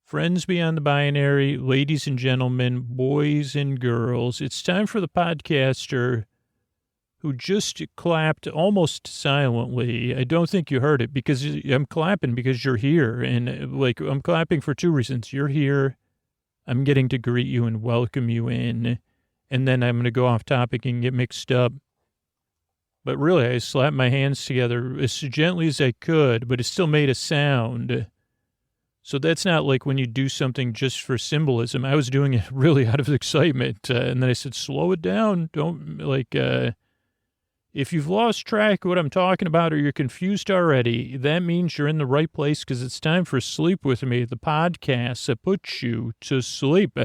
Friends beyond the binary, ladies and gentlemen, boys and girls, it's time for the podcaster who just clapped almost silently. I don't think you heard it because I'm clapping because you're here. And I'm clapping for two reasons. You're here. I'm getting to greet you and welcome you in. And then I'm going to go off topic and get mixed up. But really, I slapped my hands together as gently as I could, but it still made a sound. So that's not like when you do something just for symbolism. I was doing it really out of excitement. And then I said, slow it down. Don't if you've lost track of what I'm talking about or you're confused already, that means you're in the right place because it's time for Sleep With Me, the podcast that puts you to sleep.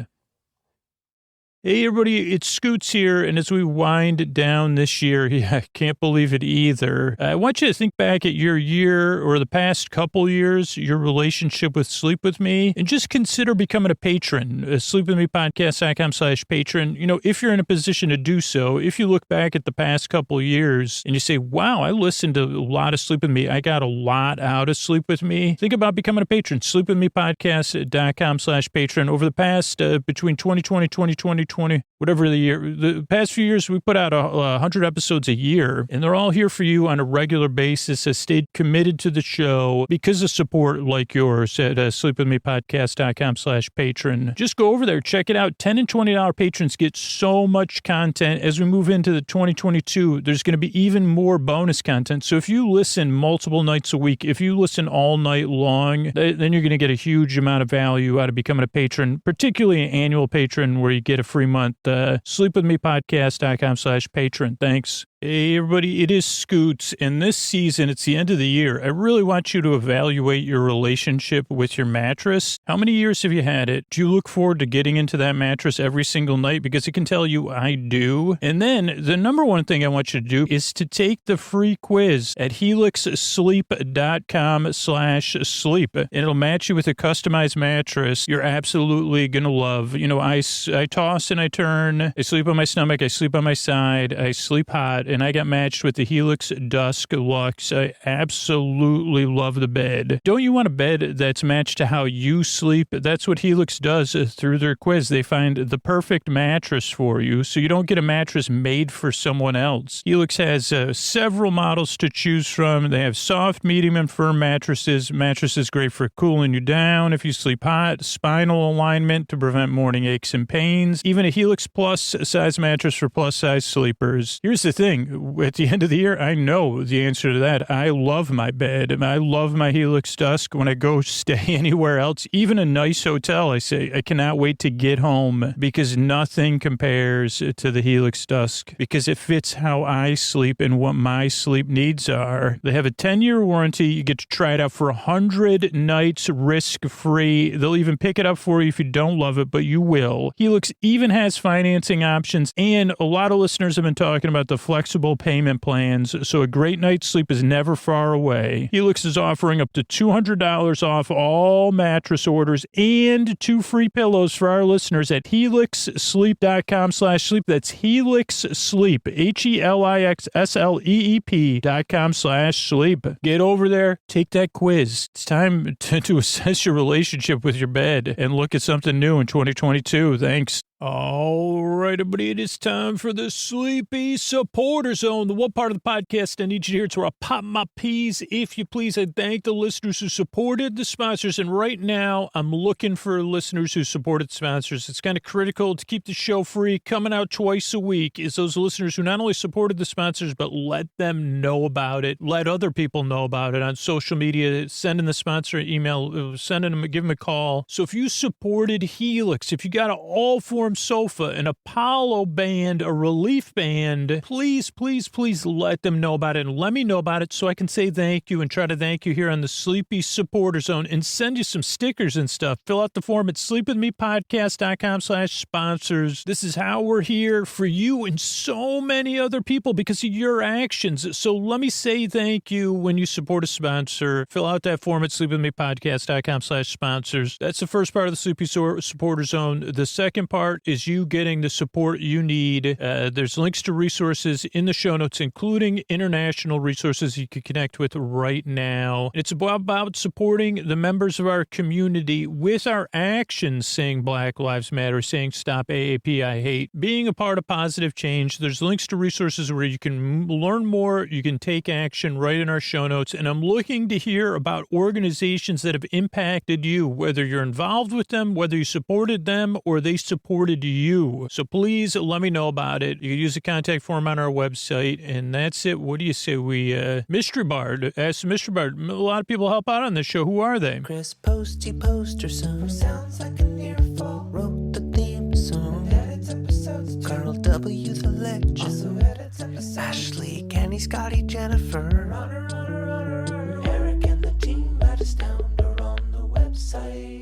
Hey, everybody, it's Scoots here, and as we wind down this year, I can't believe it either. I want you to think back at your year or the past couple years, your relationship with Sleep With Me, and just consider becoming a patron, sleepwithmepodcast.com/patron. You know, if you're in a position to do so, if you look back at the past couple years and you say, wow, I listened to a lot of Sleep With Me, I got a lot out of Sleep With Me, think about becoming a patron, sleepwithmepodcast.com/patron. Over the past, between 2020, 2020, whatever the year, the past few years, we put out 100 episodes a year, and they're all here for you on a regular basis. I stayed committed to the show because of support like yours at sleepwithmepodcast.com/patron. Just go over there, check it out. $10 and $20 patrons get so much content. As we move into the 2022, there's going to be even more bonus content. So if you listen multiple nights a week, if you listen all night long, then you're going to get a huge amount of value out of becoming a patron, particularly an annual patron where you get a free month. Sleepwithmepodcast.com/patron. Thanks. Hey, everybody, it is Scoots, and this season, it's the end of the year. I really want you to evaluate your relationship with your mattress. How many years have you had it? Do you look forward to getting into that mattress every single night? Because it can tell you I do. And then the number one thing I want you to do is to take the free quiz at helixsleep.com/sleep. And it'll match you with a customized mattress you're absolutely going to love. You know, I toss and I turn. I sleep on my stomach. I sleep on my side. I sleep hot. And I got matched with the Helix Dusk Luxe. I absolutely love the bed. Don't you want a bed that's matched to how you sleep? That's what Helix does through their quiz. They find the perfect mattress for you, so you don't get a mattress made for someone else. Helix has several models to choose from. They have soft, medium, and firm mattresses. Mattresses great for cooling you down if you sleep hot, spinal alignment to prevent morning aches and pains, even a Helix Plus size mattress for plus size sleepers. Here's the thing. At the end of the year, I know the answer to that. I love my bed. I love my Helix Dusk. When I go stay anywhere else, even a nice hotel, I say, I cannot wait to get home because nothing compares to the Helix Dusk because it fits how I sleep and what my sleep needs are. They have a 10-year warranty. You get to try it out for 100 nights risk-free. They'll even pick it up for you if you don't love it, but you will. Helix even has financing options, and a lot of listeners have been talking about the flexible payment plans, so a great night's sleep is never far away. Helix is offering up to $200 off all mattress orders and 2 free pillows for our listeners at helixsleep.com/sleep. That's Helix Sleep, HELIXSLEEP.com/sleep. Get over there, take that quiz. It's time to assess your relationship with your bed and look at something new in 2022. Thanks. All right, everybody, it is time for the Sleepy Supporter Zone. The one part of the podcast I need you to hear. It's where I pop my peas, if you please. I thank the listeners who supported the sponsors, and right now I'm looking for listeners who supported sponsors. It's kind of critical to keep the show free, coming out twice a week, is those listeners who not only supported the sponsors, but let them know about it, let other people know about it on social media, sending the sponsor an email, sending them, give them a call. So if you supported Helix, if you got an all-form sofa, an Apollo band, a relief band, please, please, please let them know about it and let me know about it so I can say thank you and try to thank you here on the Sleepy Supporter Zone and send you some stickers and stuff. Fill out the form at sleepwithmepodcast.com/sponsors. This is how we're here for you and so many other people because of your actions. So let me say thank you when you support a sponsor. Fill out that form at sleepwithmepodcast.com/sponsors. That's the first part of the Sleepy Supporter Zone. The second part part is you getting the support you need. There's links to resources in the show notes, including international resources you can connect with right now. It's about supporting the members of our community with our actions, saying Black Lives Matter, saying stop AAP, I hate, being a part of positive change. There's links to resources where you can learn more, you can take action right in our show notes. And I'm looking to hear about organizations that have impacted you, whether you're involved with them, whether you supported them, or they supported you. So please let me know about it. You can use the contact form on our website, and that's it. What do you say we, Mystery Bard, ask Mystery Bard. A lot of people help out on this show. Who are they? Chris Posty Poster Son, sounds like an earful, wrote the theme song, edits episodes, Carl W. the Legend, also edits episodes, Ashley, Kenny, Scotty, Jennifer, Runner, Eric and the team at Astound or on the website.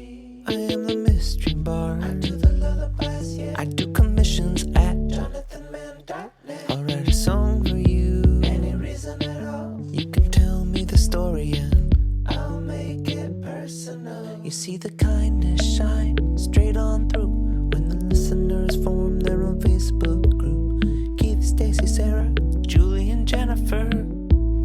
I am the Mystery Bard, I do the lullabies, yeah, I do commissions at jonathanmann.net. I'll write a song for you, any reason at all. You can tell me the story and I'll make it personal. You see the kindness shine straight on through when the listeners form their own Facebook group. Keith, Stacy, Sarah, Julie, and Jennifer.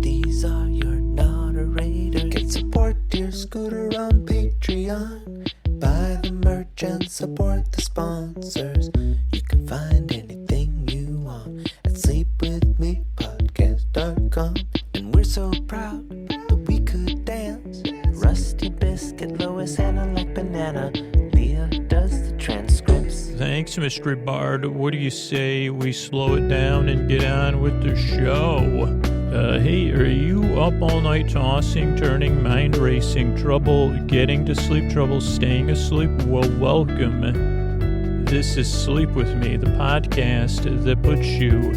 These are your moderators. Get support dear Scooter on Patreon. Buy the merch and support the sponsors. You can find anything you want at sleepwithmepodcast.com. And we're so proud that we could dance. Rusty Biscuit, Lois, Hannah like banana. Leah does the transcripts. Thanks, Mystery Bard. What do you say we slow it down and get on with the show? Hey, are you up all night tossing, turning, mind racing, trouble getting to sleep, trouble staying asleep? Well, welcome. This is Sleep With Me, the podcast that puts you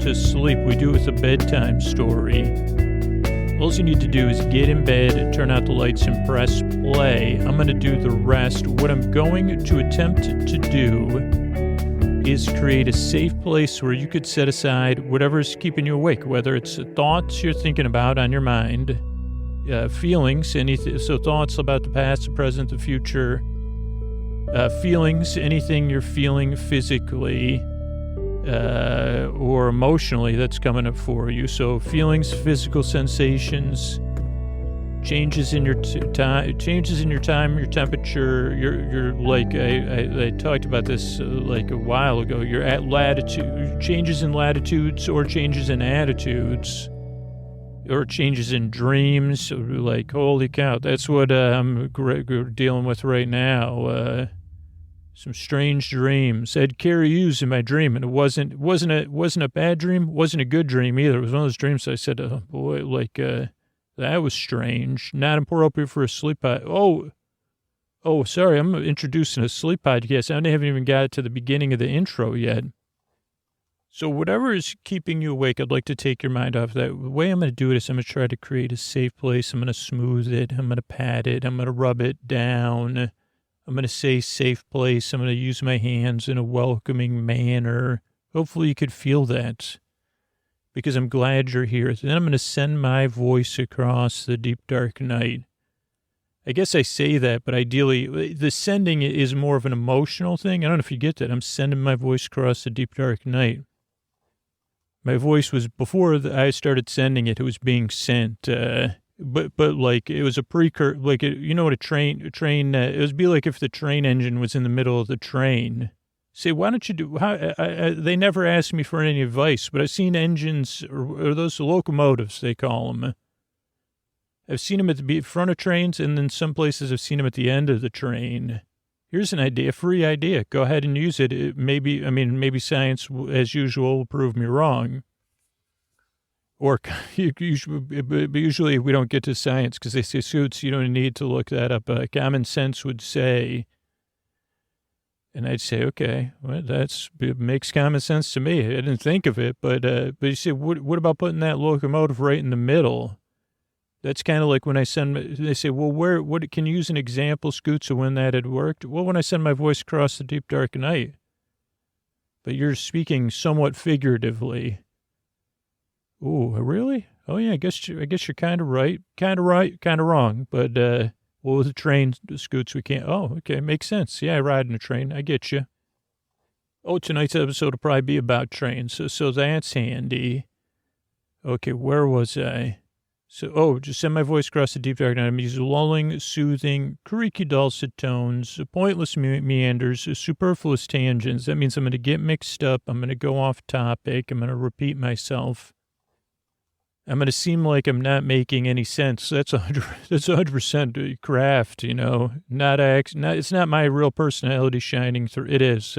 to sleep. We do it with a bedtime story. All you need to do is get in bed, turn out the lights, and press play. I'm going to do the rest. What I'm going to attempt to do is create a safe place where you could set aside whatever's keeping you awake, whether it's thoughts you're thinking about on your mind, feelings, anything. So thoughts about the past, the present, the future, feelings, anything you're feeling physically or emotionally that's coming up for you. So feelings, physical sensations, changes in your time, your temperature, your like I talked about this like a while ago. Your at latitude, changes in latitudes or changes in attitudes, or changes in dreams. Like holy cow, that's what I'm dealing with right now. Some strange dreams. I had Carrie Hughes in my dream, and it wasn't a bad dream, wasn't a good dream either. It was one of those dreams I said, oh boy, like that was strange. Not appropriate for a sleep pod. Oh, sorry, I'm introducing a sleep podcast. I haven't even got to the beginning of the intro yet. So whatever is keeping you awake, I'd like to take your mind off that. The way I'm going to do it is I'm going to try to create a safe place. I'm going to smooth it. I'm going to pat it. I'm going to rub it down. I'm going to say safe place. I'm going to use my hands in a welcoming manner. Hopefully you could feel that, because I'm glad you're here. Then I'm going to send my voice across the deep, dark night. I guess I say that, but ideally, the sending is more of an emotional thing. I don't know if you get that. I'm sending my voice across the deep, dark night. My voice was, before I started sending it, it was being sent. But like, it was a precursor, like, you know what a train, it would be like if the train engine was in the middle of the train. Say, why don't you do, they never asked me for any advice, but I've seen engines, or those locomotives, they call them. I've seen them at the front of trains, and then some places I've seen them at the end of the train. Here's an idea, a free idea. Go ahead and use it. Maybe science, as usual, will prove me wrong. Or usually we don't get to science because they say, Suits, you don't need to look that up. Common sense would say, and I'd say, okay, well, it makes common sense to me. I didn't think of it, but you say, what about putting that locomotive right in the middle? That's kind of like when they say, well, what can you use an example, Scoots, of when that had worked? Well, when I send my voice across the deep, dark night. But you're speaking somewhat figuratively. Oh, really? Oh, yeah, I guess you're kind of right, kind of wrong. But, well, with the train, Scoots, we can't. Oh, okay, makes sense. Yeah, I ride in a train. I get you. Oh, tonight's episode will probably be about trains, so that's handy. Okay, where was I? Just send my voice across the deep dark night. I'm using lulling, soothing, creaky dulcet tones, pointless meanders, superfluous tangents. That means I'm going to get mixed up. I'm going to go off topic. I'm going to repeat myself. I'm going to seem like I'm not making any sense. That's 100% craft, it's not my real personality shining through. It is.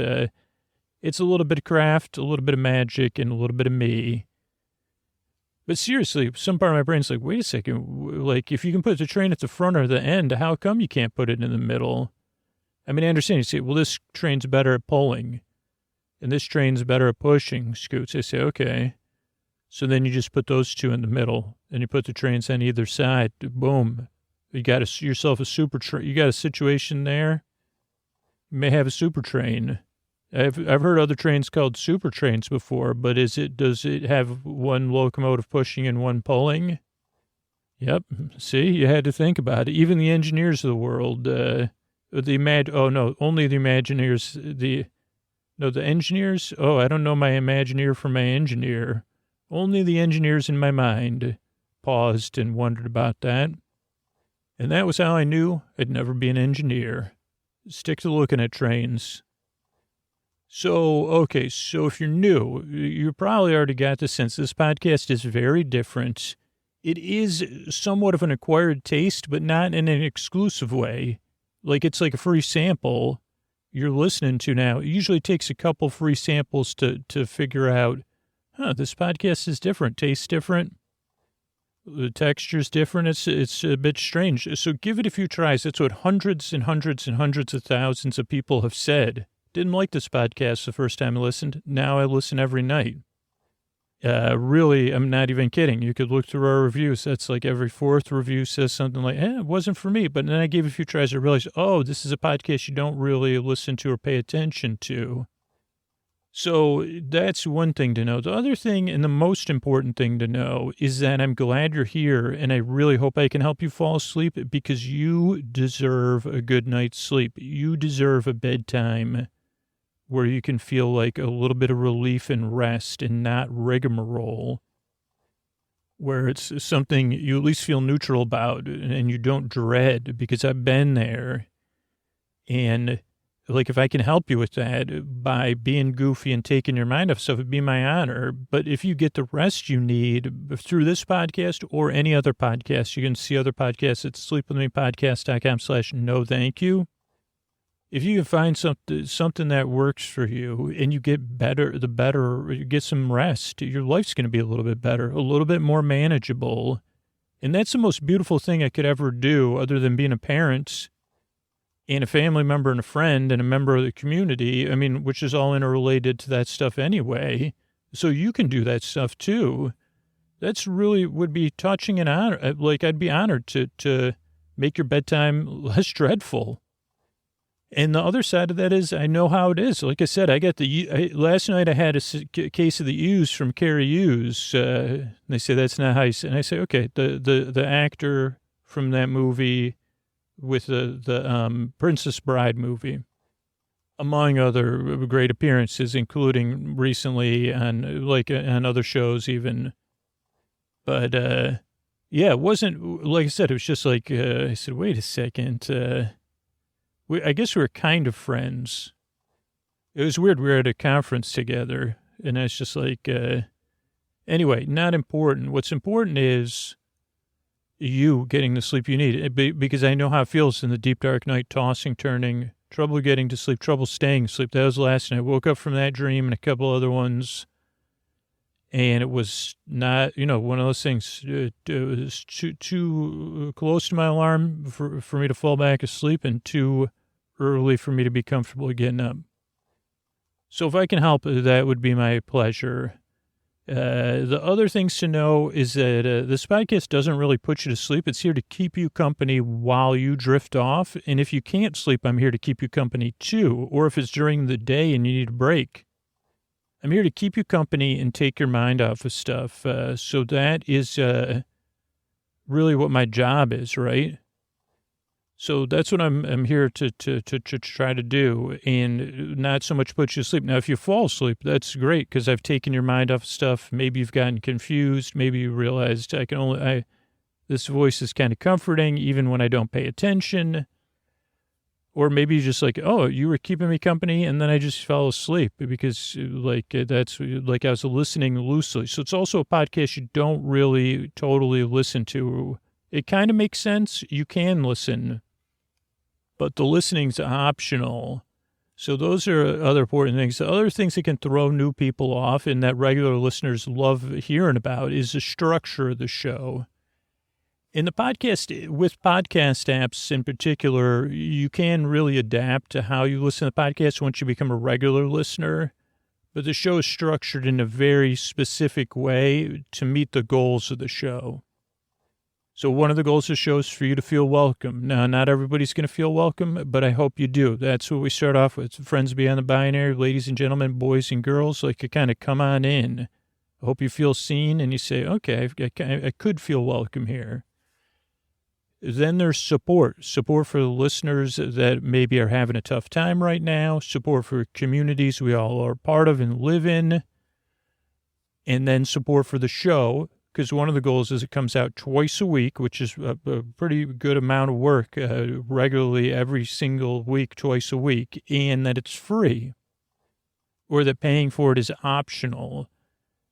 It's a little bit of craft, a little bit of magic, and a little bit of me. But seriously, some part of my brain's like, wait a second, like if you can put the train at the front or the end, how come you can't put it in the middle? I mean, I understand. You say, well, this train's better at pulling, and this train's better at pushing, Scoots. I say, okay. So then you just put those two in the middle, and you put the trains on either side. Boom. You got yourself a super train. You got a situation there. You may have a super train. I've heard other trains called super trains before, but does it have one locomotive pushing and one pulling? Yep. See, you had to think about it. Even the engineers of the world, only the Imagineers, the engineers. Oh, I don't know my Imagineer from my engineer. Only the engineers in my mind paused and wondered about that. And that was how I knew I'd never be an engineer. Stick to looking at trains. So if you're new, you probably already got the sense this podcast is very different. It is somewhat of an acquired taste, but not in an exclusive way. Like it's like a free sample you're listening to now. It usually takes a couple free samples to figure out, this podcast is different, tastes different, the texture's different. It's a bit strange. So give it a few tries. That's what hundreds and hundreds and hundreds of thousands of people have said. Didn't like this podcast the first time I listened. Now I listen every night. Really, I'm not even kidding. You could look through our reviews. That's like every fourth review says something like, it wasn't for me. But then I gave a few tries. I realized, this is a podcast you don't really listen to or pay attention to. So that's one thing to know. The other thing, and the most important thing to know, is that I'm glad you're here, and I really hope I can help you fall asleep because you deserve a good night's sleep. You deserve a bedtime where you can feel like a little bit of relief and rest and not rigmarole, where it's something you at least feel neutral about and you don't dread, because I've been there. And like, if I can help you with that by being goofy and taking your mind off stuff, it'd be my honor. But if you get the rest you need through this podcast or any other podcast, you can see other podcasts at sleepwithmepodcast.com/no thank you. If you can find something that works for you and you get better, you get some rest, your life's going to be a little bit better, a little bit more manageable. And that's the most beautiful thing I could ever do, other than being a parent and a family member and a friend and a member of the community. I mean, which is all interrelated to that stuff anyway. So you can do that stuff too. That's really would be touching and honor. Like, I'd be honored to make your bedtime less dreadful. And the other side of that is I know how it is. Like I said, last night I had a case of the U's from Carrie Hughes. They say that's not how you say. And I say, okay, the actor from that movie with the Princess Bride movie, among other great appearances, including recently on other shows even. But it wasn't, like I said, it was just like, I said, wait a second, I guess we were kind of friends. It was weird. We were at a conference together, and it's just like, anyway, not important. What's important is you getting the sleep you need, because I know how it feels in the deep, dark night, tossing, turning, trouble getting to sleep, trouble staying asleep. That was last night. I woke up from that dream and a couple other ones, and it was not, one of those things. It was too close to my alarm for me to fall back asleep, and too early for me to be comfortable getting up. So if I can help, that would be my pleasure. The other things to know is that this podcast doesn't really put you to sleep. It's here to keep you company while you drift off. And if you can't sleep, I'm here to keep you company too. Or if it's during the day and you need a break, I'm here to keep you company and take your mind off of stuff. So that is really what my job is, right? So that's what I'm here to try to do, and not so much put you to sleep. Now, if you fall asleep, that's great because I've taken your mind off stuff. Maybe you've gotten confused. Maybe you realized this voice is kind of comforting even when I don't pay attention. Or maybe you're just like, oh, you were keeping me company, and then I just fell asleep because that's like I was listening loosely. So it's also a podcast you don't really totally listen to. It kind of makes sense. You can listen, but the listening's optional. So those are other important things. The other things that can throw new people off and that regular listeners love hearing about is the structure of the show. In the podcast, with podcast apps in particular, you can really adapt to how you listen to the podcast once you become a regular listener. But the show is structured in a very specific way to meet the goals of the show. So one of the goals of the show is for you to feel welcome. Now, not everybody's going to feel welcome, but I hope you do. That's what we start off with. Friends beyond the binary, ladies and gentlemen, boys and girls, like you kind of come on in. I hope you feel seen and you say, okay, I could feel welcome here. Then there's support for the listeners that maybe are having a tough time right now, support for communities we all are part of and live in, and then support for the show, because one of the goals is it comes out twice a week, which is a pretty good amount of work, regularly every single week, twice a week, and that it's free, or that paying for it is optional.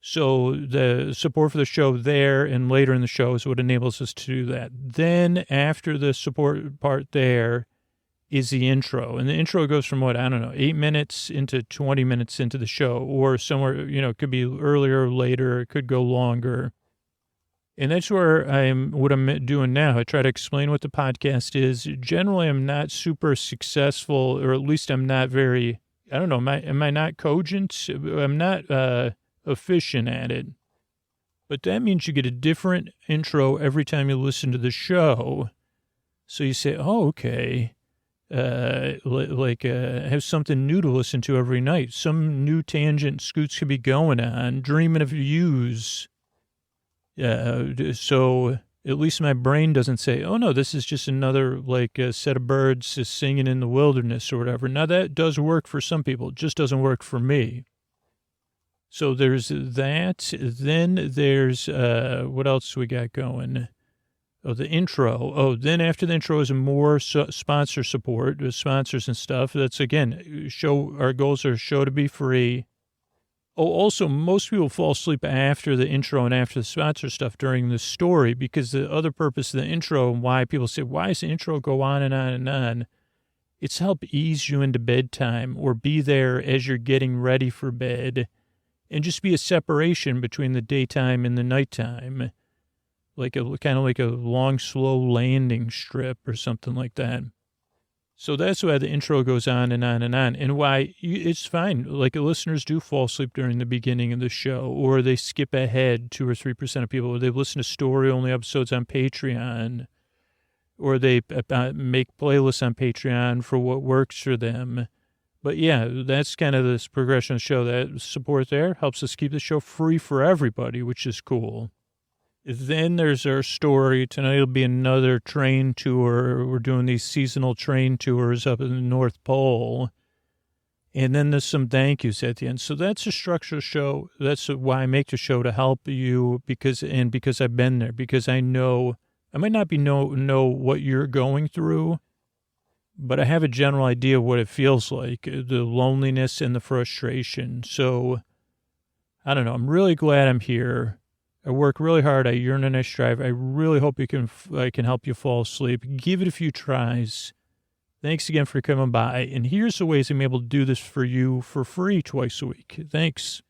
So the support for the show there and later in the show is what enables us to do that. Then after the support part there is the intro. And the intro goes from 8 minutes into 20 minutes into the show, or somewhere, it could be earlier or later, it could go longer. And that's where what I'm doing now. I try to explain what the podcast is. Generally, I'm not super successful, or at least I'm not very, am I not cogent? I'm not efficient at it. But that means you get a different intro every time you listen to the show. So you say, oh, okay. I have something new to listen to every night. Some new tangent Scoots could be going on, dreaming of views. So at least my brain doesn't say, oh, no, this is just another, a set of birds just singing in the wilderness or whatever. Now, that does work for some people. It just doesn't work for me. So there's that. Then there's, what else we got going? Oh, the intro. Oh, then after the intro is more sponsor support, sponsors and stuff. That's, again, our goals are show to be free. Oh, also, most people fall asleep after the intro and after the sponsor stuff during the story, because the other purpose of the intro and why people say, why does the intro go on and on and on? It's to help ease you into bedtime or be there as you're getting ready for bed and just be a separation between the daytime and the nighttime, kind of like a long, slow landing strip or something like that. So that's why the intro goes on and on and on, and why it's fine. Listeners do fall asleep during the beginning of the show, or they skip ahead 2 or 3% of people, or they listen to story-only episodes on Patreon, or they make playlists on Patreon for what works for them. But yeah, that's kind of this progression of the show. That support there helps us keep the show free for everybody, which is cool. Then there's our story. Tonight will be another train tour. We're doing these seasonal train tours up in the North Pole. And then there's some thank yous at the end. So that's a structural show. That's why I make the show, to help you, because I've been there, because I know, I might not know what you're going through, but I have a general idea of what it feels like, the loneliness and the frustration. So I don't know. I'm really glad I'm here. I work really hard. I yearn and I strive. I really hope I can help you fall asleep. Give it a few tries. Thanks again for coming by. And here's the ways I'm able to do this for you for free twice a week. Thanks.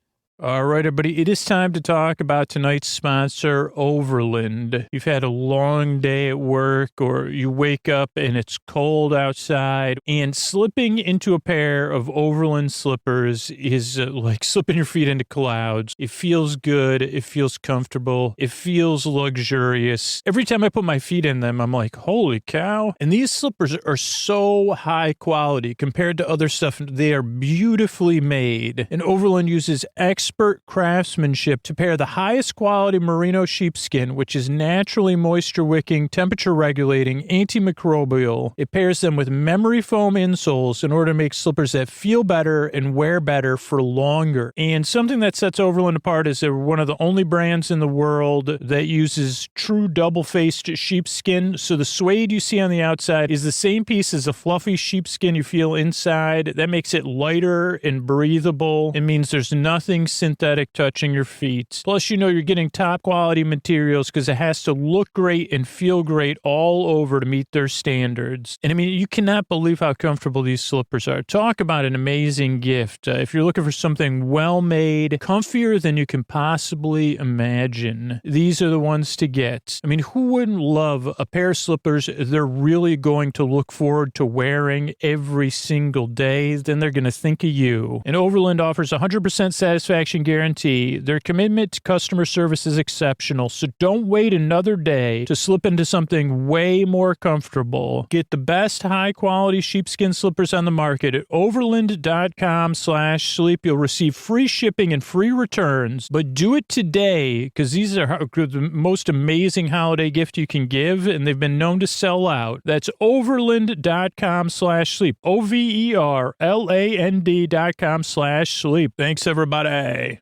All right, everybody. It is time to talk about tonight's sponsor, Overland. You've had a long day at work, or you wake up and it's cold outside, and slipping into a pair of Overland slippers is like slipping your feet into clouds. It feels good. It feels comfortable. It feels luxurious. Every time I put my feet in them, I'm like, holy cow. And these slippers are so high quality compared to other stuff. They are beautifully made. And Overland uses experts expert craftsmanship to pair the highest quality merino sheepskin, which is naturally moisture wicking, temperature regulating, antimicrobial. It pairs them with memory foam insoles in order to make slippers that feel better and wear better for longer. And something that sets Overland apart is they're one of the only brands in the world that uses true double-faced sheepskin. So the suede you see on the outside is the same piece as the fluffy sheepskin you feel inside. That makes it lighter and breathable. It means there's nothing synthetic touching your feet. Plus, you're getting top quality materials because it has to look great and feel great all over to meet their standards. And I mean, you cannot believe how comfortable these slippers are. Talk about an amazing gift. If you're looking for something well-made, comfier than you can possibly imagine, these are the ones to get. I mean, who wouldn't love a pair of slippers they're really going to look forward to wearing every single day? Then they're going to think of you. And Overland offers 100% satisfaction guarantee. Their commitment to customer service is exceptional, so don't wait another day to slip into something way more comfortable. Get the best high-quality sheepskin slippers on the market at overland.com/sleep. You'll receive free shipping and free returns, but do it today because these are the most amazing holiday gift you can give, and they've been known to sell out. That's overland.com/sleep. overland.com/sleep. Thanks, everybody.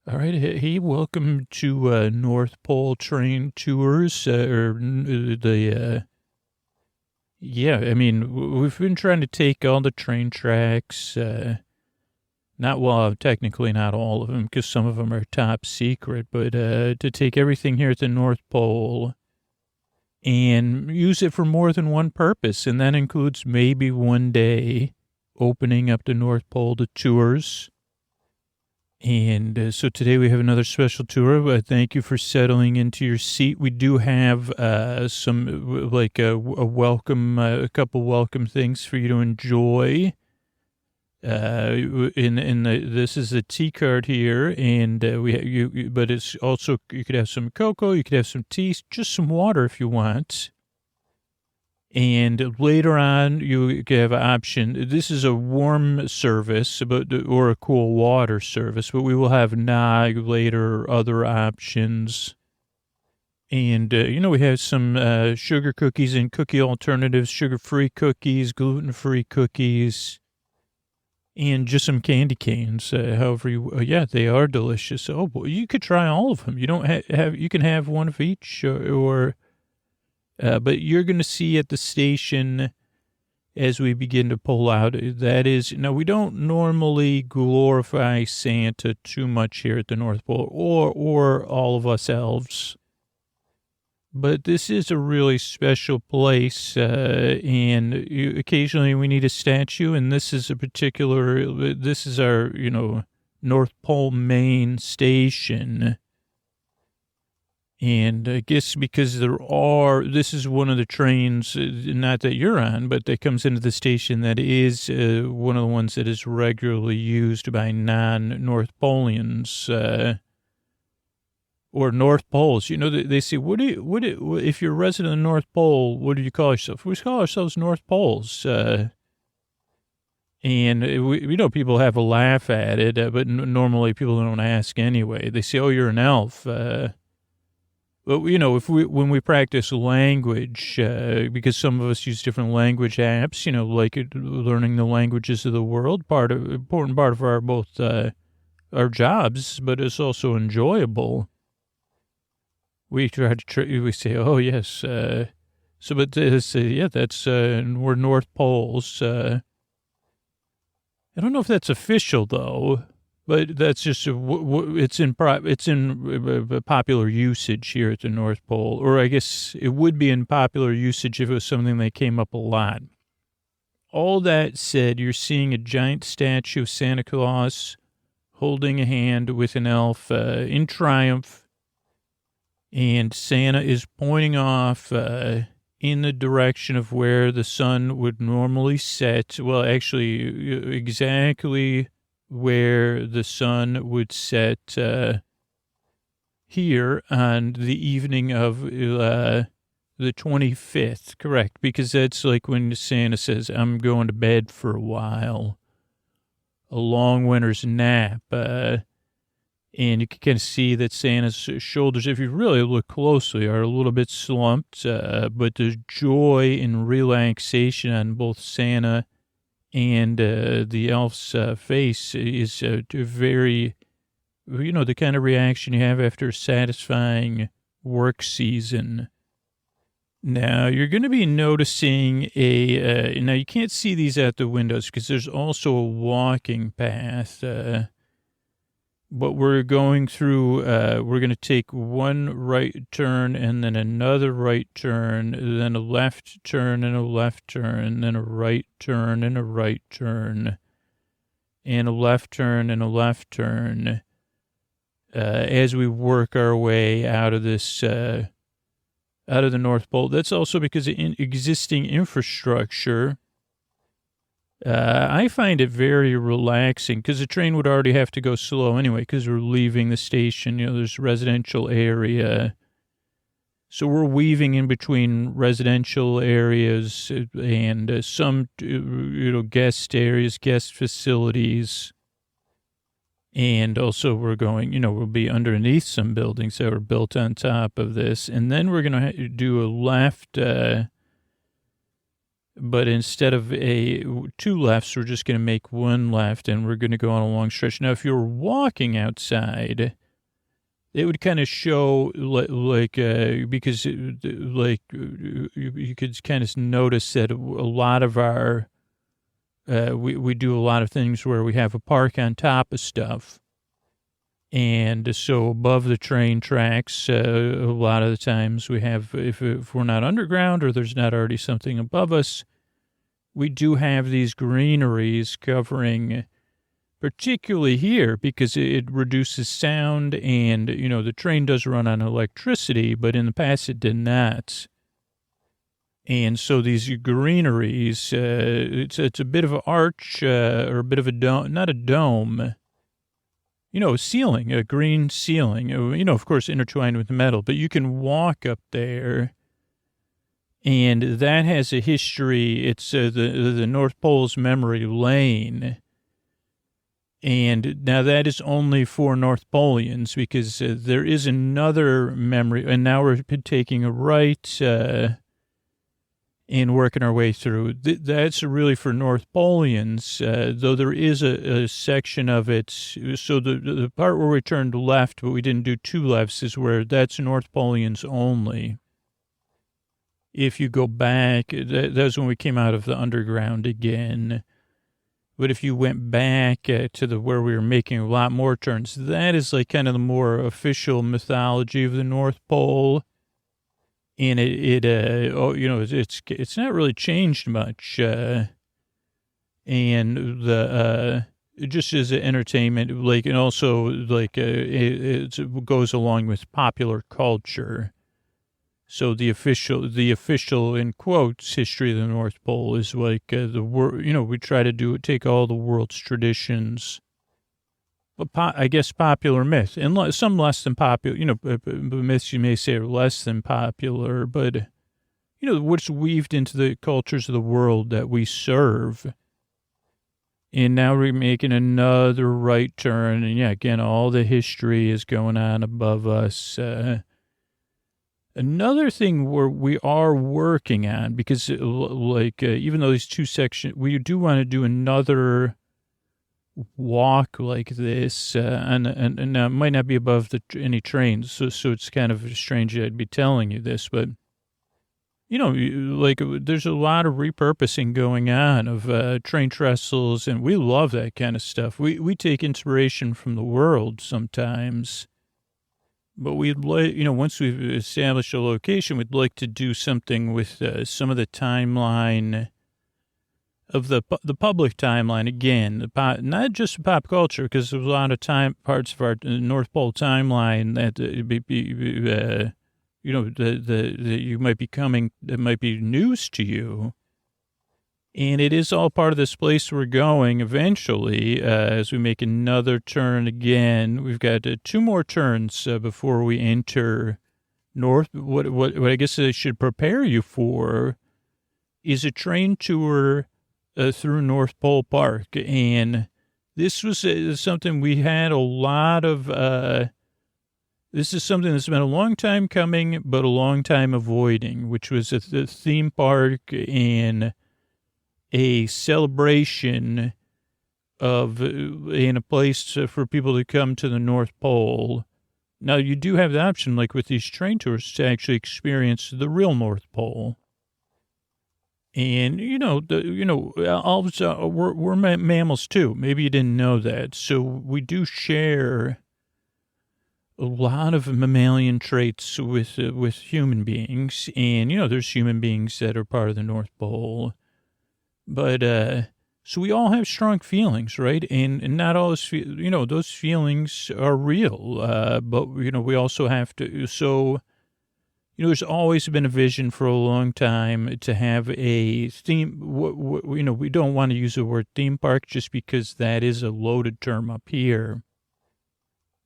All right. Hey, welcome to North Pole Train Tours. Yeah, I mean, we've been trying to take all the train tracks. Technically not all of them, because some of them are top secret, but to take everything here at the North Pole and use it for more than one purpose. And that includes maybe one day opening up the North Pole to tours. And so today we have another special tour. Thank you for settling into your seat. We do have some, like a couple welcome things for you to enjoy. This is a tea card here, and but it's also, you could have some cocoa, you could have some tea, just some water if you want. And later on, you could have an option. This is a warm service, or a cool water service, but we will have nog later, other options. And, we have some sugar cookies and cookie alternatives, sugar-free cookies, gluten-free cookies, and just some candy canes. They are delicious. Oh, boy, you could try all of them. You don't you can have one of each, but you're going to see at the station as we begin to pull out, that is, now we don't normally glorify Santa too much here at the North Pole or all of us elves, but this is a really special place, and occasionally we need a statue, and this is our, North Pole main station. And I guess because this is one of the trains, not that you're on, but that comes into the station that is one of the ones that is regularly used by non-North Polians, or North Poles. They say, if you're a resident of the North Pole, what do you call yourself? We call ourselves North Poles. And people have a laugh at it, but normally people don't ask anyway. They say, oh, you're an elf. But, when we practice language, because some of us use different language apps, like learning the languages of the world, important part of our jobs, but it's also enjoyable. We try to, we say, oh, yes. We're North Poles. I don't know if that's official, though. But that's just it's in popular usage here at the North Pole, or I guess it would be in popular usage if it was something that came up a lot. All that said, you're seeing a giant statue of Santa Claus holding a hand with an elf in triumph, and Santa is pointing off in the direction of where the sun would normally set. Well, actually, exactly where the sun would set here on the evening of the 25th, correct? Because that's like when Santa says, I'm going to bed for a while, a long winter's nap. And you can kind of see that Santa's shoulders, if you really look closely, are a little bit slumped. But there's joy and relaxation on both Santa and the elf's face is very, the kind of reaction you have after a satisfying work season. Now, you're going to be noticing now you can't see these out the windows because there's also a walking path. But we're going through, we're going to take one right turn and then another right turn, then a left turn and a left turn, then a right turn and a right turn, and a left turn and a left turn, as we work our way out of this, out of the North Pole. That's also because of existing infrastructure. I find it very relaxing because the train would already have to go slow anyway because we're leaving the station. There's residential area. So we're weaving in between residential areas and some, guest areas, guest facilities. And also we're going, we'll be underneath some buildings that were built on top of this. And then we're going to do a left, but instead of two lefts, we're just going to make one left, and we're going to go on a long stretch. Now, if you were walking outside, it would kind of show because you could kind of notice that a lot of our we do a lot of things where we have a park on top of stuff. And so above the train tracks, a lot of the times we have, if we're not underground or there's not already something above us, we do have these greeneries covering, particularly here, because it reduces sound and, the train does run on electricity, but in the past it did not. And so these greeneries, it's a bit of an arch or a bit of a dome, not a dome, a ceiling, a green ceiling, of course, intertwined with metal, but you can walk up there, and that has a history. It's the North Pole's Memory Lane, and now that is only for North Poleans because there is another memory, and now we're taking a right and working our way through. That's really for North Poleans, though there is a section of it. So the part where we turned left, but we didn't do two lefts, is where that's North Poleans only. If you go back, that was when we came out of the underground again. But if you went back to where we were making a lot more turns, that is like kind of the more official mythology of the North Pole. And it's not really changed much. And just as an entertainment, and also it goes along with popular culture. So the official in quotes history of the North Pole is we try to take all the world's traditions. I guess popular myth, and some less than popular, myths you may say are less than popular, but, what's weaved into the cultures of the world that we serve. And now we're making another right turn, and again, all the history is going on above us. Another thing we are working on, because even though these two sections, we do want to do another walk like this, and now it might not be above any trains, so it's kind of strange I'd be telling you this, but there's a lot of repurposing going on of train trestles, and we love that kind of stuff. We take inspiration from the world sometimes, but we'd once we've established a location, we'd like to do something with some of the timeline of the public timeline, again, not just pop culture, because there's a lot of parts of our North Pole timeline that that you might be that might be news to you. And it is all part of this place we're going eventually, as we make another turn again. We've got two more turns before we enter north. What I guess I should prepare you for is a train tour through North Pole Park. And this was something we had a lot of, this is something that's been a long time coming, but a long time avoiding, which was a theme park and a celebration of, in a place for people to come to the North Pole. Now, you do have the option, like with these train tours, to actually experience the real North Pole. And, elves, we're mammals too. Maybe you didn't know that. So we do share a lot of mammalian traits with human beings. And, there's human beings that are part of the North Pole. But, so we all have strong feelings, right? And not all those, those feelings are real. But, we also have to, so... there's always been a vision for a long time to have a theme. We don't want to use the word theme park just because that is a loaded term up here.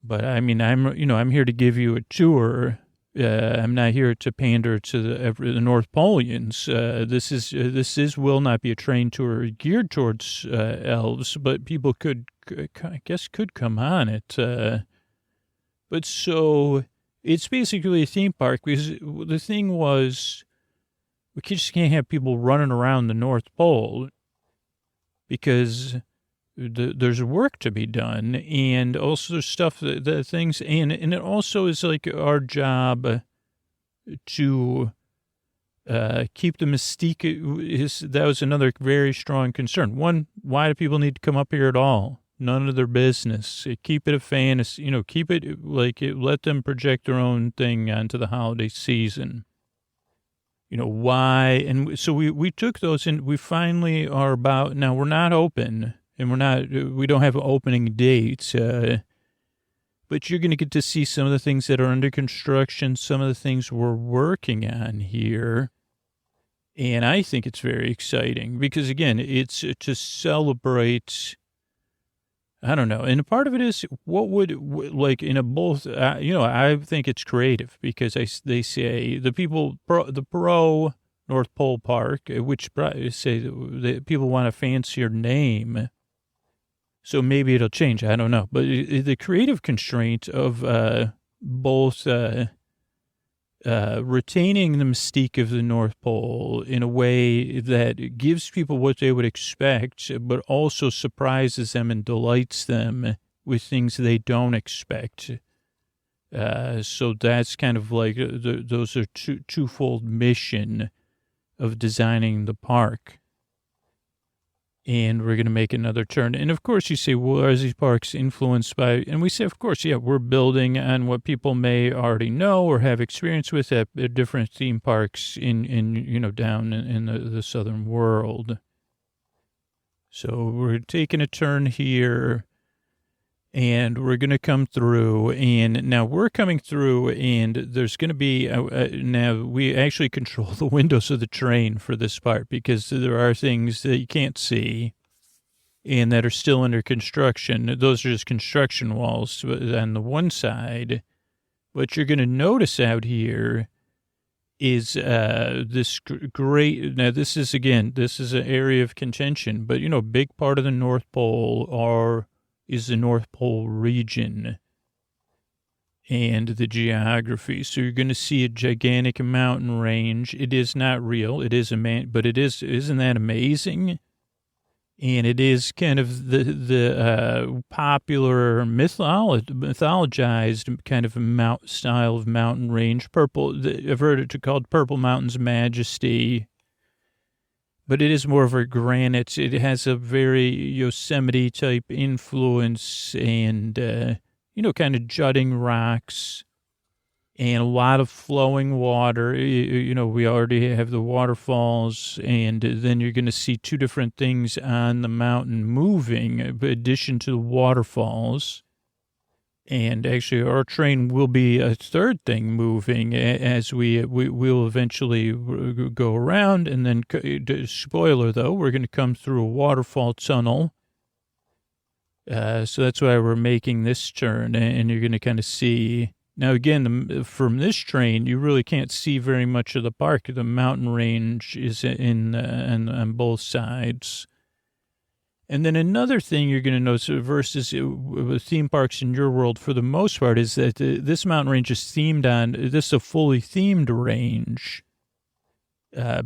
But I mean, I'm here to give you a tour. I'm not here to pander to the North Poleans. This will not be a train tour geared towards elves, but people could come on it. But so. It's basically a theme park because the thing was we just can't have people running around the North Pole because there's work to be done, and also there's stuff that things, and it also is like our job to keep the mystique. That was another very strong concern. One, why do people need to come up here at all? None of their business. Keep it a fantasy, keep it like let them project their own thing onto the holiday season. Why? And so we took those and we finally are about, now we're not open and we don't have opening dates, but you're going to get to see some of the things that are under construction, some of the things we're working on here. And I think it's very exciting because, again, it's to celebrate. I don't know. And a part of it is what would, like in a both, I think it's creative because they say the pro North Pole Park, which say that people want a fancier name. So maybe it'll change. I don't know. But the creative constraint of both retaining the mystique of the North Pole in a way that gives people what they would expect, but also surprises them and delights them with things they don't expect. So that's kind of like those are twofold mission of designing the park. And we're going to make another turn. And of course, you say, well, are these parks influenced by, and we say, of course, yeah, we're building on what people may already know or have experience with at different theme parks in down in the southern world. So we're taking a turn here and we're going to come through, and now we're coming through, and there's going to be, now we actually control the windows of the train for this part because there are things that you can't see and that are still under construction. Those are just construction walls on the one side. What you're going to notice out here is this great, now this is an area of contention, but, a big part of the North Pole is the North Pole region and the geography. So you're going to see a gigantic mountain range. It is not real. It is but it is, isn't that amazing? And it is kind of the popular mythologized kind of style of mountain range. Purple, I've heard it called Purple Mountain's Majesty. But it is more of a granite. It has a very Yosemite type influence and, kind of jutting rocks and a lot of flowing water. We already have the waterfalls, and then you're going to see two different things on the mountain moving, in addition to the waterfalls. And actually, our train will be a third thing moving as we'll eventually go around. And then, spoiler though, we're going to come through a waterfall tunnel. So that's why we're making this turn. And you're going to kind of see. Now, again, from this train, you really can't see very much of the park. The mountain range is on both sides. And then another thing you're going to notice versus theme parks in your world for the most part is that this mountain range is this is a fully themed range.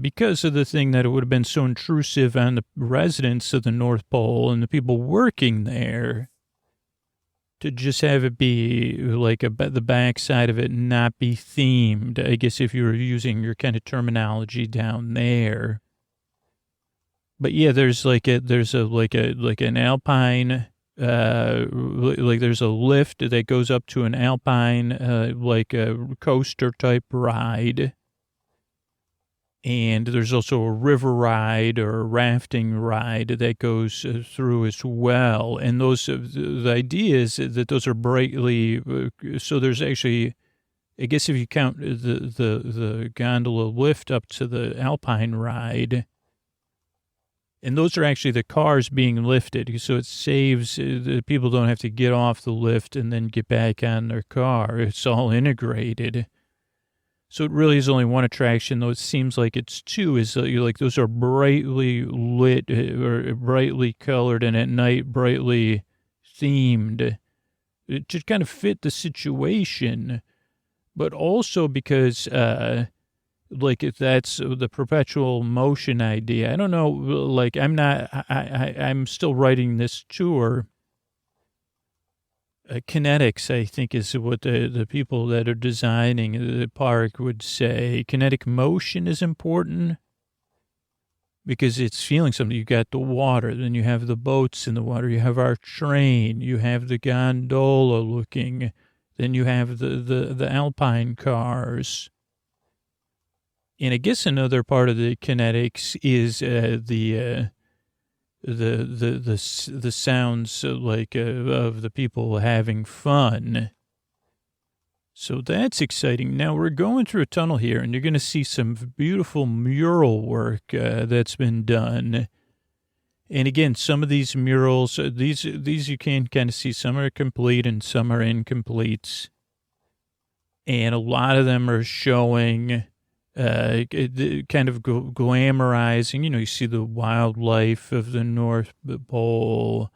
Because of the thing that it would have been so intrusive on the residents of the North Pole and the people working there to just have it be like the backside of it not be themed. I guess if you were using your kind of terminology down there. But yeah, there's an alpine, there's a lift that goes up to an alpine, like a coaster type ride. And there's also a river ride or a rafting ride that goes through as well. And the idea is that those are brightly, so there's actually, I guess if you count the gondola lift up to the alpine ride, and those are actually the cars being lifted. So it saves, the people don't have to get off the lift and then get back on their car. It's all integrated. So it really is only one attraction, though it seems like it's two, is like those are brightly lit or brightly colored and at night brightly themed to kind of fit the situation, but also because if that's the perpetual motion idea. I don't know, like I'm still writing this tour. Kinetics, I think, is what the people that are designing the park would say. Kinetic motion is important because it's feeling something. You got the water, then you have the boats in the water, you have our train, you have the gondola looking, then you have the alpine cars. And I guess another part of the kinetics is the sounds of the people having fun. So that's exciting. Now we're going through a tunnel here, and you're going to see some beautiful mural work that's been done. And again, some of these murals, these you can kind of see. Some are complete and some are incomplete. And a lot of them are showing kind of glamorizing, you see the wildlife of the North Pole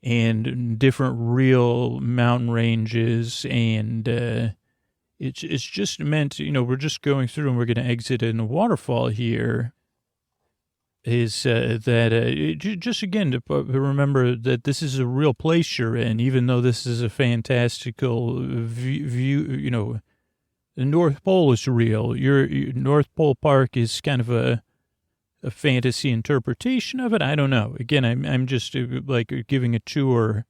and different real mountain ranges. And it's just meant, we're just going through and we're going to exit in a waterfall here. Is just again to remember that this is a real place you're in, even though this is a fantastical view, the North Pole is real. Your North Pole Park is kind of a fantasy interpretation of it. I don't know. Again, I'm just giving a tour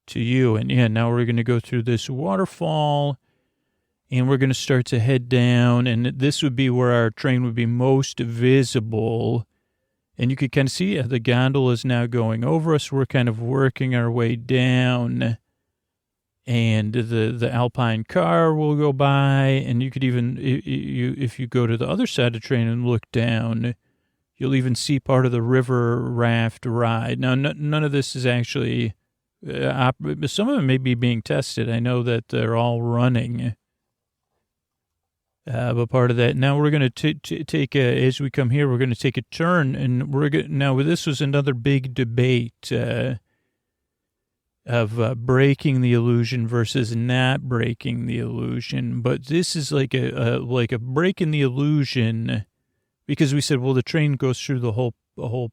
to you. And yeah, now we're going to go through this waterfall and we're going to start to head down. And this would be where our train would be most visible. And you could kind of see the gondola is now going over us. We're kind of working our way down. And the alpine car will go by, and you could even, if you go to the other side of the train and look down, you'll even see part of the river raft ride. Now, none of this is actually, some of them may be being tested. I know that they're all running, but part of that. Now we're going to take, as we come here, we're going to take a turn, and now this was another big debate, of breaking the illusion versus not breaking the illusion. But this is like a break in the illusion because we said, well, the train goes through the whole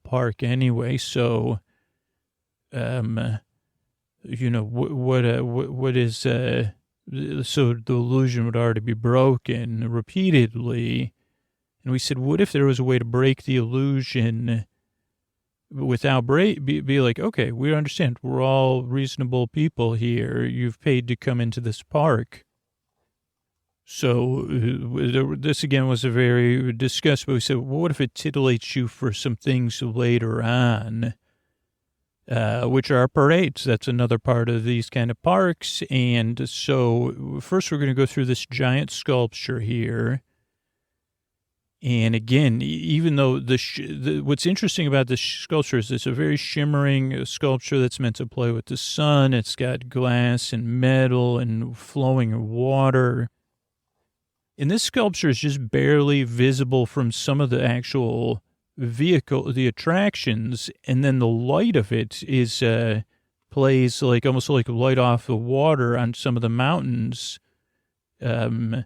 park anyway. So, what is, so the illusion would already be broken repeatedly. And we said, what if there was a way to break the illusion without be like, okay, we understand. We're all reasonable people here. You've paid to come into this park. So this again was a very discussed, but we said, well, what if it titillates you for some things later on, which are parades? That's another part of these kind of parks. And so first we're going to go through this giant sculpture here. And again, even though what's interesting about this sculpture is it's a very shimmering sculpture that's meant to play with the sun. It's got glass and metal and flowing water. And this sculpture is just barely visible from some of the actual vehicle, the attractions, and then the light of it is plays like almost like light off the water on some of the mountains. But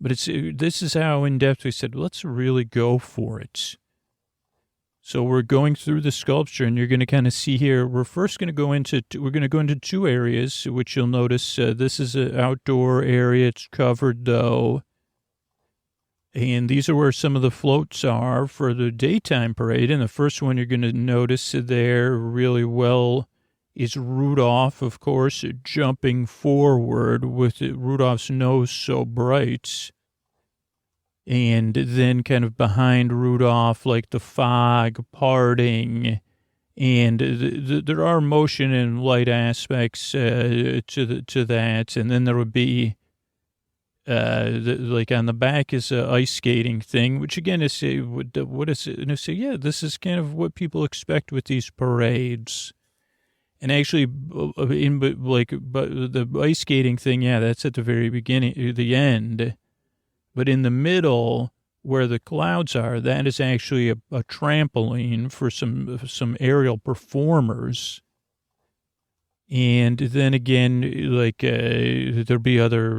this is how in depth we said, let's really go for it. So we're going through the sculpture, and you're going to kind of see here. We're first going to go into two areas, which you'll notice. This is an outdoor area. It's covered though. And these are where some of the floats are for the daytime parade. And the first one you're going to notice there really well is Rudolph, of course, jumping forward with Rudolph's nose so bright. And then kind of behind Rudolph, like the fog parting. And there are motion and light aspects to that. And then there would be like on the back is a ice skating thing, which again is what is it? And I say, yeah, this is kind of what people expect with these parades. And actually, but the ice skating thing, yeah, that's at the very beginning, the end. But in the middle, where the clouds are, that is actually a trampoline for some aerial performers. And then again, like there'll be other,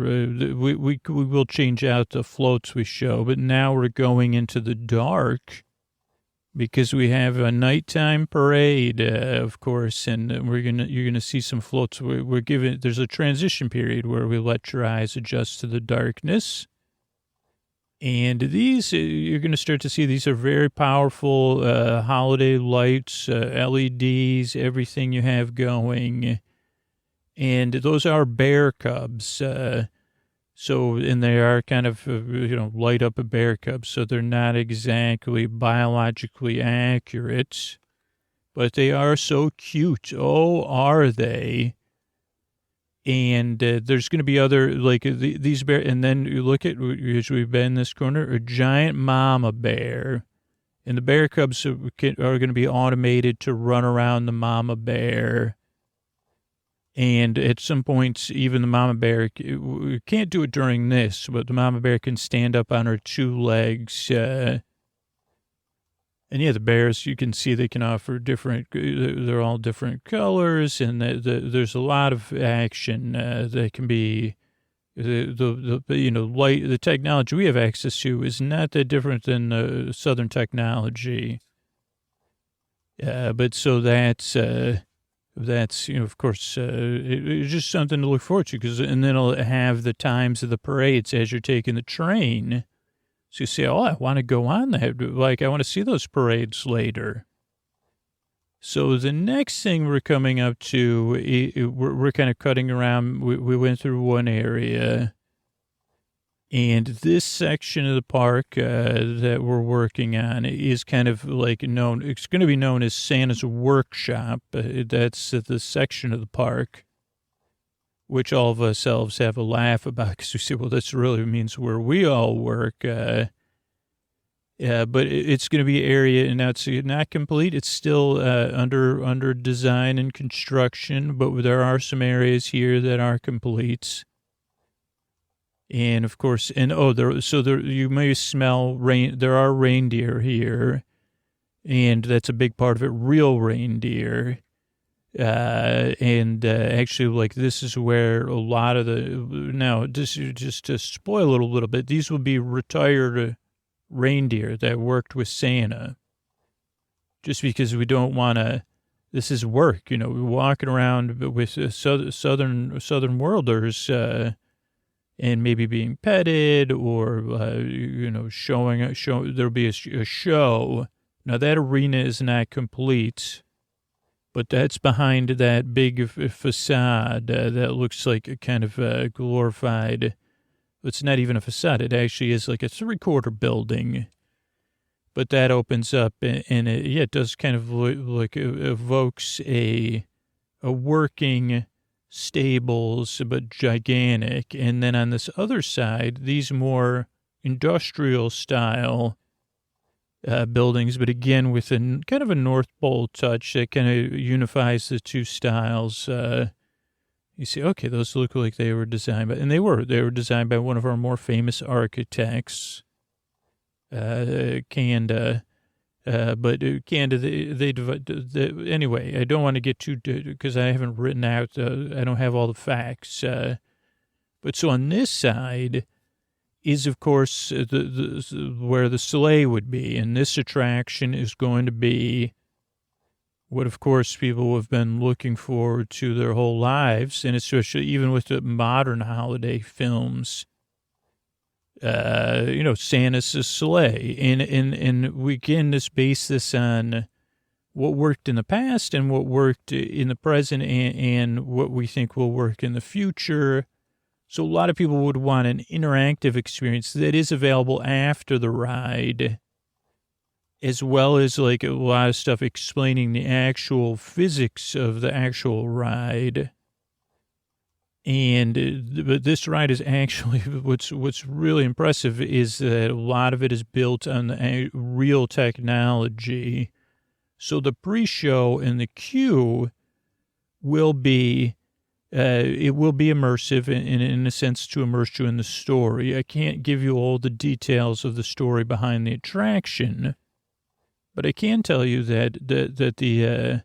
we will change out the floats we show, but now we're going into the dark because we have a nighttime parade, of course, and you're gonna see some floats. There's a transition period where we let your eyes adjust to the darkness. And these, you're going to start to see, these are very powerful holiday lights, LEDs, everything you have going. And those are bear cubs. And they are kind of, light up a bear cub. So they're not exactly biologically accurate, but they are so cute. Oh, are they? And there's going to be other, like these bear, and then you look at, usually in this corner, a giant mama bear. And the bear cubs are going to be automated to run around the mama bear. And at some points, even the mama bear, we can't do it during this, but the mama bear can stand up on her two legs. And yeah, the bears, you can see they can offer they're all different colors, and there's a lot of action that can be, the technology we have access to is not that different than Southern technology. But so that's, of course, it's just something to look forward to, and then it'll have the times of the parades as you're taking the train. So you say, oh, I want to go on that. Like, I want to see those parades later. So the next thing we're coming up to, we're kind of cutting around. We went through one area. And this section of the park that we're working on is kind of like it's going to be known as Santa's Workshop. That's the section of the park, which all of us elves have a laugh about because we say, well, this really means where we all work. But it's going to be area, and now it's not complete. It's still under design and construction, but there are some areas here that are complete. And of course, you may smell rain. There are reindeer here, and that's a big part of it. Real reindeer. Actually, like, this is where a lot of just to spoil it a little bit, these will be retired reindeer that worked with Santa, just because we don't want to, this is work, we're walking around with southern worlders, and maybe being petted or, there'll be a show. Now that arena is not complete, but that's behind that big facade that looks like a kind of glorified. It's not even a facade. It actually is like a three-quarter building. But that opens up, and it does kind of like evokes a working stables, but gigantic. And then on this other side, these more industrial style buildings, but again with a kind of a North Pole touch that kind of unifies the two styles. You see, okay, those look like they were designed by, and they were designed by one of our more famous architects, But Canada, anyway, I don't want to get too, because I haven't written out, I don't have all the facts. But so on this side is, of course, where the sleigh would be. And this attraction is going to be what, of course, people have been looking forward to their whole lives. And especially even with the modern holiday films, Santa's sleigh. And we can just base this on what worked in the past and what worked in the present and what we think will work in the future. So a lot of people would want an interactive experience that is available after the ride, as well as like a lot of stuff explaining the actual physics of the actual ride. But this ride is actually, what's really impressive is that a lot of it is built on the real technology. So the pre-show and the queue will be, it will be immersive in a sense to immerse you in the story. I can't give you all the details of the story behind the attraction, but I can tell you that the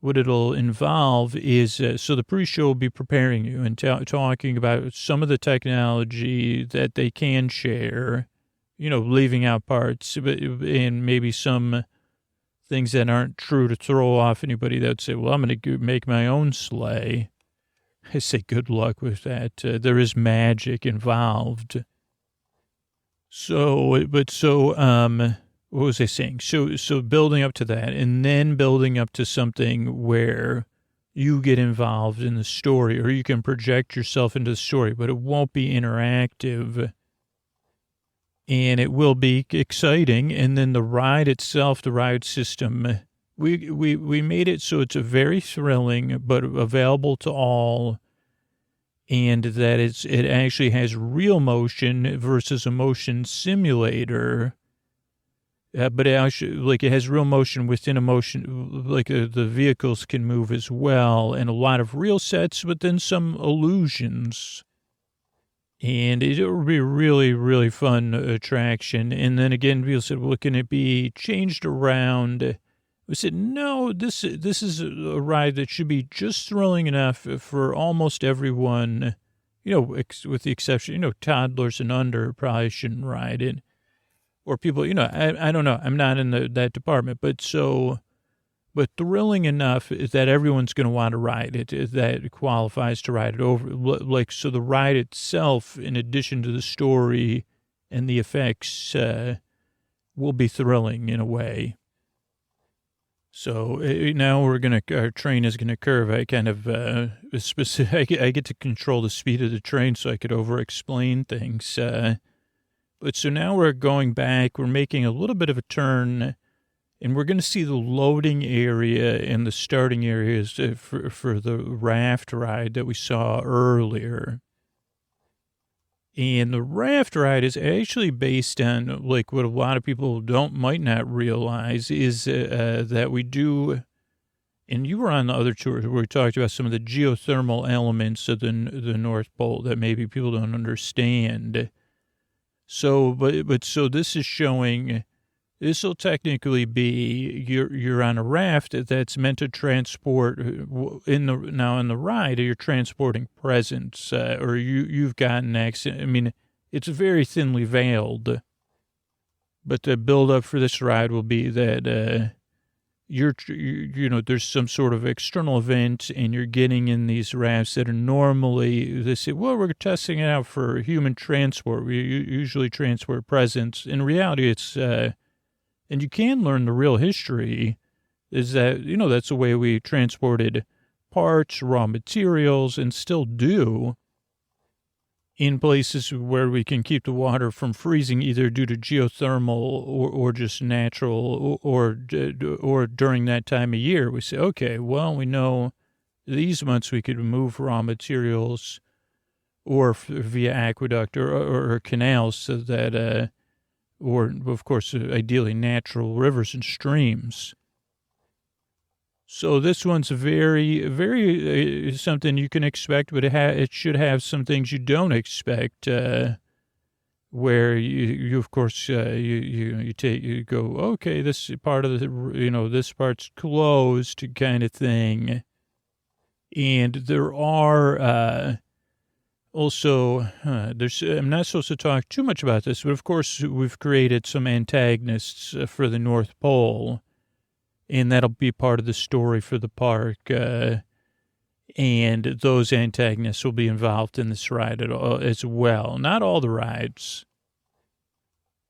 what it'll involve is, so the pre-show will be preparing you and talking about some of the technology that they can share, leaving out parts and maybe some things that aren't true to throw off anybody that would say, well, I'm going to make my own sleigh. I say good luck with that. There is magic involved. What was I saying? So building up to that and then building up to something where you get involved in the story or you can project yourself into the story, but it won't be interactive and it will be exciting. And then the ride itself, the ride system, we made it so it's a very thrilling, but available to all. And that it actually has real motion versus a motion simulator. But it actually, it has real motion within a motion, the vehicles can move as well, and a lot of real sets, but then some illusions. And it will be a really, really fun attraction. And then again, people said, well, can it be changed around? We said, no, this is a ride that should be just thrilling enough for almost everyone, with the exception, toddlers and under probably shouldn't ride it. Or people, I don't know. I'm not in that department, but thrilling enough is that everyone's going to want to ride it, that qualifies to ride it over. So the ride itself, in addition to the story and the effects, will be thrilling in a way. So now our train is going to curve. I kind of, I get to control the speed of the train so I could over-explain things. But so now we're going back, we're making a little bit of a turn, and we're going to see the loading area and the starting areas for the raft ride that we saw earlier. And the raft ride is actually based on, what a lot of people might not realize is that we do, and you were on the other tour where we talked about some of the geothermal elements of the North Pole that maybe people don't understand. So, so this is showing, this will technically be, you're on a raft that's meant to transport, in the ride, you're transporting presents, or you've gotten accident. I mean, it's very thinly veiled, but the build up for this ride will be that, there's some sort of external event and you're getting in these rafts that are normally, they say, well, we're testing it out for human transport. We usually transport presents. In reality, it's, and you can learn the real history is that, that's the way we transported parts, raw materials, and still do in places where we can keep the water from freezing, either due to geothermal or just natural, or during that time of year. We say, okay, well, we know these months we could move raw materials or via aqueduct or canals so that, or of course, ideally natural rivers and streams. So this one's very, very something you can expect, but it should have some things you don't expect. where you of course, you go, okay, this part of the, this part's closed kind of thing. And there are, also, I'm not supposed to talk too much about this, but of course we've created some antagonists for the North Pole, and that'll be part of the story for the park. And those antagonists will be involved in this ride as well. Not all the rides.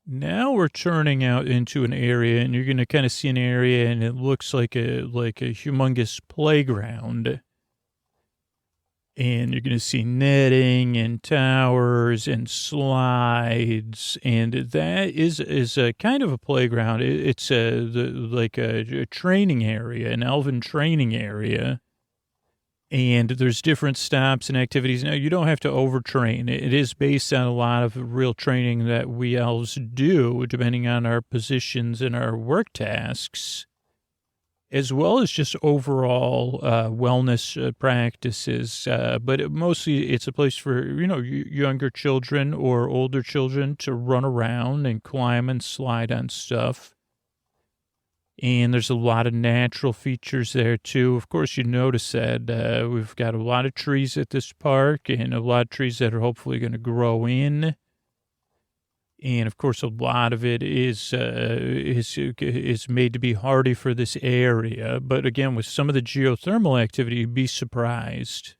Now we're turning out into an area, and you're going to kind of see an area, and it looks like a humongous playground. And you're going to see netting and towers and slides, and that is a kind of a playground. It's a training area, an elven training area. And there's different stops and activities. Now, you don't have to overtrain. It is based on a lot of real training that we elves do, depending on our positions and our work tasks, as well as just overall wellness practices. But mostly it's a place for, younger children or older children to run around and climb and slide on stuff. And there's a lot of natural features there, too. Of course, you notice that we've got a lot of trees at this park and a lot of trees that are hopefully going to grow in. And, of course, a lot of it is made to be hardy for this area. But, again, with some of the geothermal activity, you'd be surprised.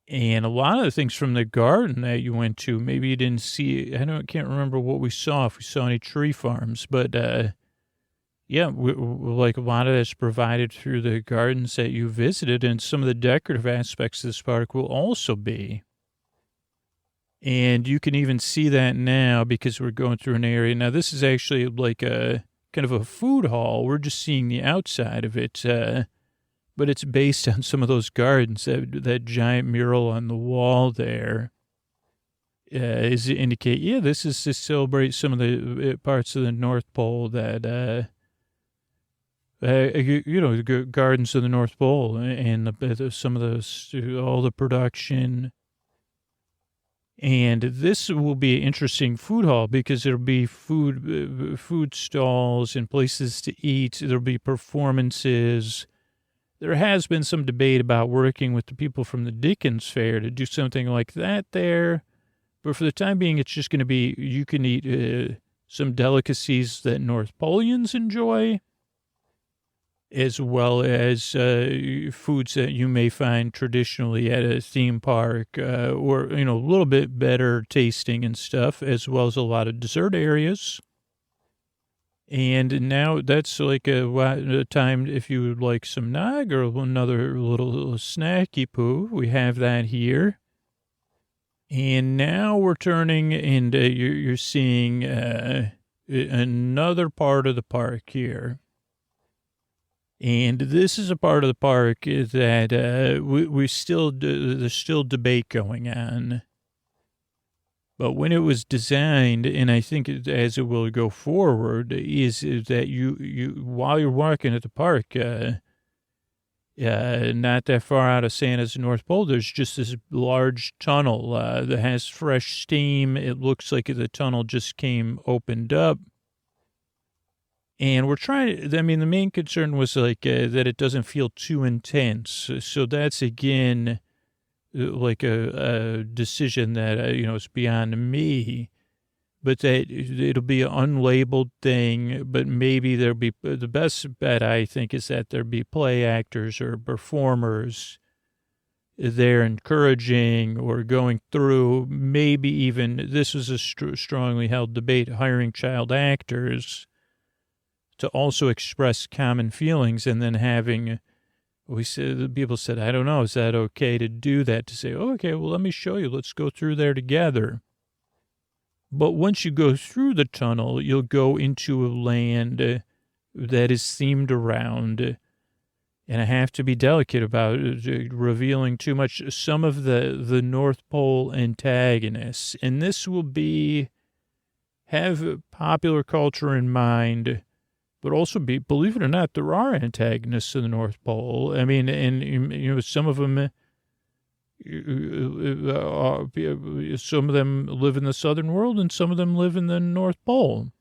And a lot of the things from the garden that you went to, maybe you didn't see. Can't remember what we saw, if we saw any tree farms. But, yeah, like a lot of that's provided through the gardens that you visited, and some of the decorative aspects of this park will also be. And you can even see that now because we're going through an area. Now, this is actually like a kind of a food hall. We're just seeing the outside of it, but it's based on some of those gardens. That giant mural on the wall there is to indicate, this is to celebrate some of the parts of the North Pole that... the gardens of the North Pole and some of those, all the production. And this will be an interesting food hall because there'll be food stalls and places to eat. There'll be performances. There has been some debate about working with the people from the Dickens Fair to do something like that there. But for the time being, it's just going to be, you can eat some delicacies that North Poleans enjoy, as well as foods that you may find traditionally at a theme park, or, a little bit better tasting and stuff, as well as a lot of dessert areas. And now that's like a time if you would like some nog or another little snacky poo. We have that here. And now we're turning, and you're seeing another part of the park here. And this is a part of the park that there's still debate going on. But when it was designed, and I think as it will go forward, is that you while you're walking at the park, not that far out of Santa's North Pole, there's just this large tunnel that has fresh steam. It looks like the tunnel just opened up. And we're trying to, the main concern was like that it doesn't feel too intense. So that's, again, like a decision that, is beyond me. But that it'll be an unlabeled thing, but maybe there'll be, the best bet, I think, is that there'll be play actors or performers there encouraging or going through, maybe even, this was a strongly held debate, hiring child actors to also express common feelings, and then having, people said, I don't know, is that okay to do that? To say, okay, well, let me show you. Let's go through there together. But once you go through the tunnel, you'll go into a land that is themed around, and I have to be delicate about revealing too much, some of the North Pole antagonists. And this will have popular culture in mind, but also believe it or not, there are antagonists in the North Pole. And some of them, Some of them live in the southern world and some of them live in the North Pole.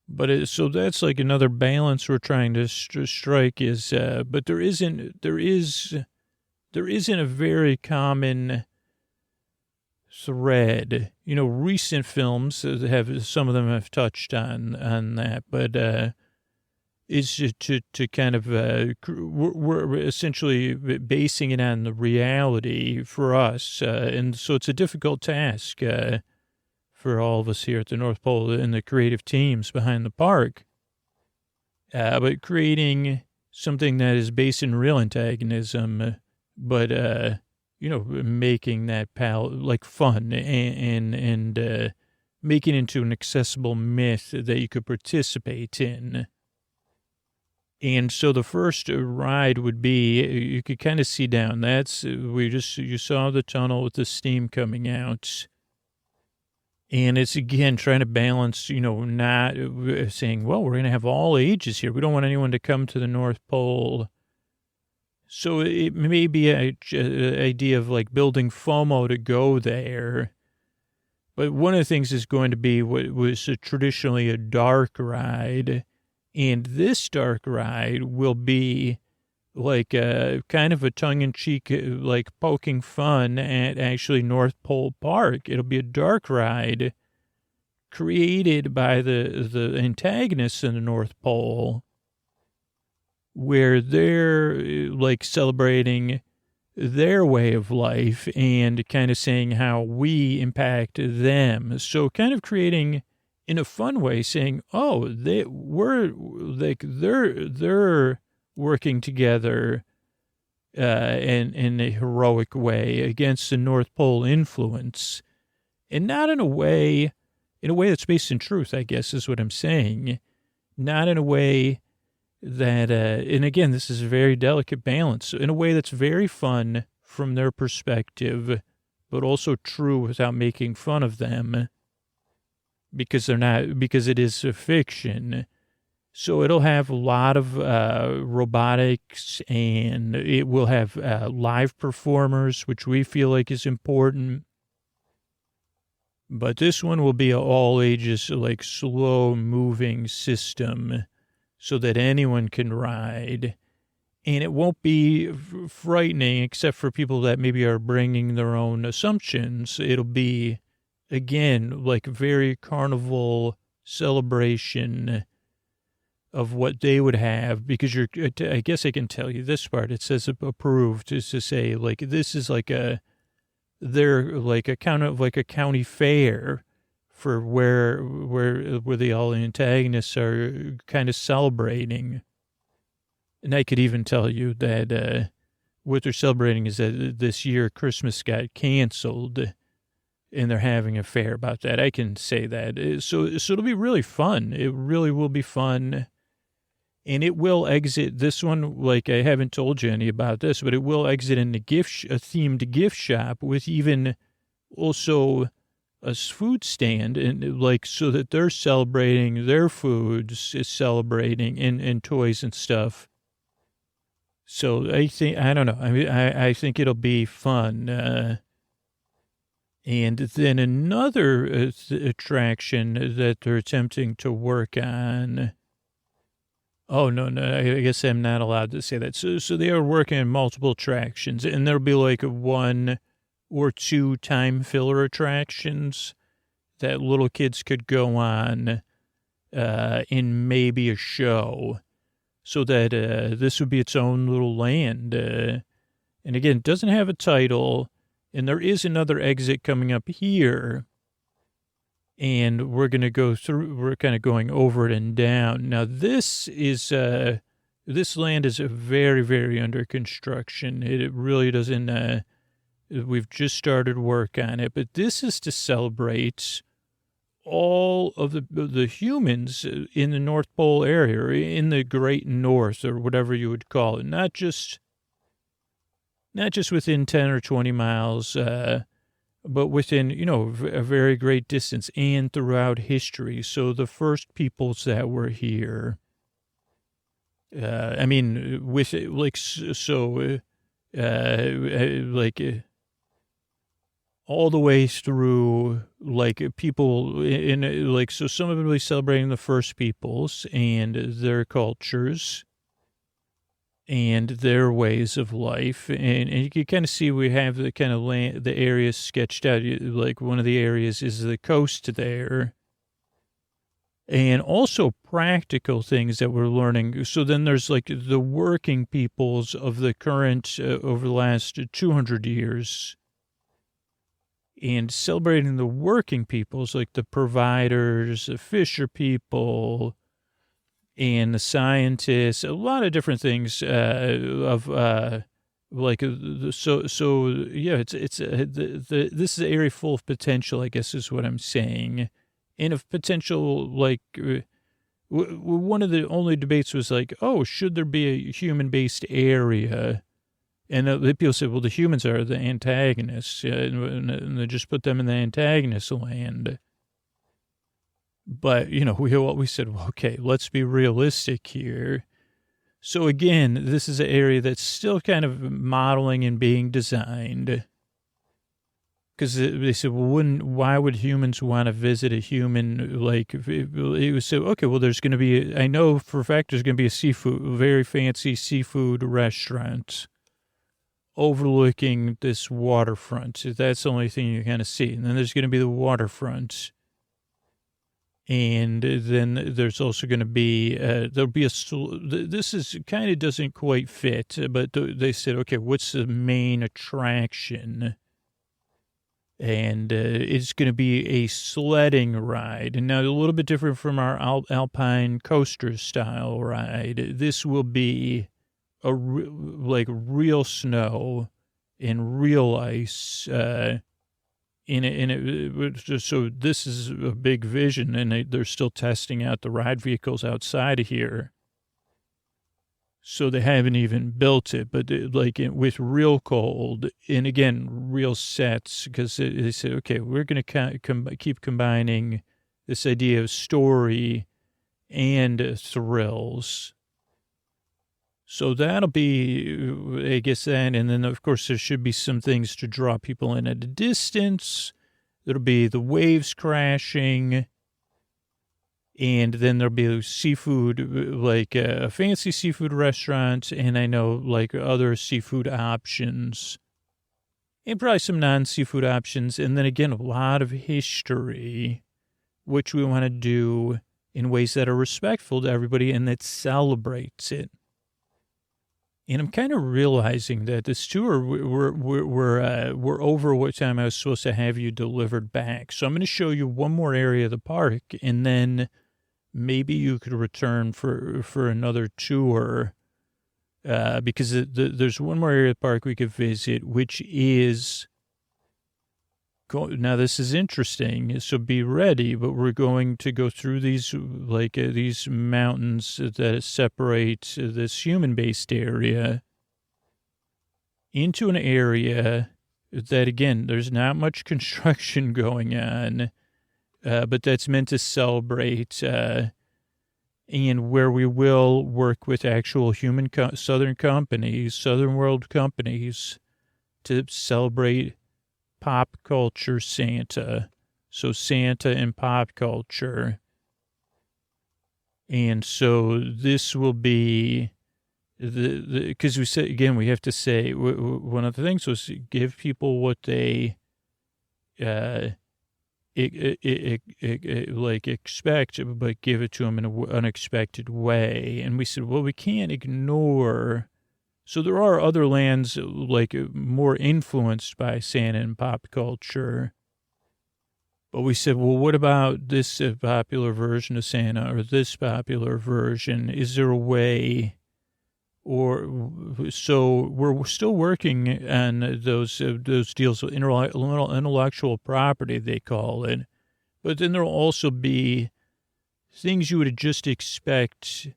But so that's like another balance we're trying to strike is, but there isn't a very common thread. Recent films some of them have touched on that, but it's just to kind of, we're essentially basing it on the reality for us. And so it's a difficult task, for all of us here at the North Pole and the creative teams behind the park. But creating something that is based in real antagonism, but, making that like fun and making it into an accessible myth that you could participate in. And so the first ride would be, you could kind of see down. You saw the tunnel with the steam coming out. And it's, again, trying to balance, not saying, well, we're going to have all ages here. We don't want anyone to come to the North Pole. So it may be an idea of like building FOMO to go there. But one of the things is going to be what was traditionally a dark ride. And this dark ride will be like kind of a tongue-in-cheek, like poking fun at actually North Pole Park. It'll be a dark ride created by the antagonists in the North Pole, where they're like celebrating their way of life and kind of saying how we impact them. So kind of creating in a fun way, saying, oh, they're working together in a heroic way against the North Pole influence, and not in a way that's based in truth, I guess is what I'm saying. Not in a way that, and again, this is a very delicate balance, in a way that's very fun from their perspective, but also true without making fun of them, because it is a fiction. So it'll have a lot of robotics, and it will have live performers, which we feel like is important. But this one will be an all ages, like slow moving system so that anyone can ride. And it won't be frightening except for people that maybe are bringing their own assumptions. It'll be, again, like very carnival celebration of what they would have, because I guess I can tell you this part. It says approved, is to say, like, this is like they're like a county fair for where all the antagonists are kind of celebrating. And I could even tell you that what they're celebrating is that this year Christmas got canceled, and they're having a fair about that. I can say that. So it'll be really fun. It really will be fun. And it will exit this one, like I haven't told you any about this, but it will exit in a themed gift shop with even also a food stand, and like so that they're celebrating their foods, is celebrating and toys and stuff. So I don't know. I mean, I think it'll be fun. And then another attraction that they're attempting to work on. Oh, no, I guess I'm not allowed to say that. So they are working on multiple attractions, and there'll be like 1 or 2 time filler attractions that little kids could go on in maybe a show, so that this would be its own little land. And again, it doesn't have a title, and there is another exit coming up here. And we're going to go through, we're kind of going over it and down. Now, this land is very, very under construction. It really doesn't, we've just started work on it. But this is to celebrate all of the humans in the North Pole area, or in the Great North, or whatever you would call it. Not just within 10 or 20 miles, but within, a very great distance and throughout history. So the first peoples that were here, like all the way through, like people in like, so some of it will be celebrating the first peoples and their cultures and their ways of life. And you can kind of see we have the kind of land, the areas sketched out. Like one of the areas is the coast there. And also practical things that we're learning. So then there's like the working peoples of the current, over the last 200 years. And celebrating the working peoples, like the providers, the fisher people, and the scientists, a lot of different things like yeah, this is an area full of potential, I guess is what I'm saying, and of potential, like one of the only debates was like, oh, should there be a human-based area? And the people said, well, the humans are the antagonists, and they just put them in the antagonist land. But, we said, well, okay, let's be realistic here. So again, this is an area that's still kind of modeling and being designed. Because they said, well, why would humans want to visit a human? Like, it was so, okay, well, there's going to be, I know for a fact there's going to be a very fancy seafood restaurant overlooking this waterfront. That's the only thing you kind of see. And then there's going to be the waterfront. And then there's also going to be, there'll be this is kind of doesn't quite fit, but they said, okay, what's the main attraction? And it's going to be a sledding ride. And now a little bit different from our alpine coaster style ride. This will be like real snow and real ice, so this is a big vision, and they're still testing out the ride vehicles outside of here. So they haven't even built it, but with real cold and again, real sets, because they said, okay, we're going to keep combining this idea of story and thrills. So that'll be, I guess, that. And then, of course, there should be some things to draw people in at a distance. There'll be the waves crashing. And then there'll be seafood, like a fancy seafood restaurant. And I know, like, other seafood options. And probably some non-seafood options. And then, again, a lot of history, which we want to do in ways that are respectful to everybody and that celebrates it. And I'm kind of realizing that this tour, we're over what time I was supposed to have you delivered back. So I'm going to show you one more area of the park, and then maybe you could return for another tour, because there's one more area of the park we could visit, which is, now this is interesting, so be ready, but we're going to go through these, these mountains that separate this human-based area into an area that, again, there's not much construction going on, but that's meant to celebrate, and where we will work with actual human Southern world companies to celebrate pop culture Santa. So Santa and pop culture. And so this will be because we said, again, we have to say, one of the things was give people what they expect, but give it to them in an unexpected way. And we said, well, we can't ignore. So there are other lands more influenced by Santa and pop culture. But we said, well, what about this popular version of Santa or this popular version? Is there a way? So we're still working on those deals with intellectual property, they call it. But then there'll also be things you would just expect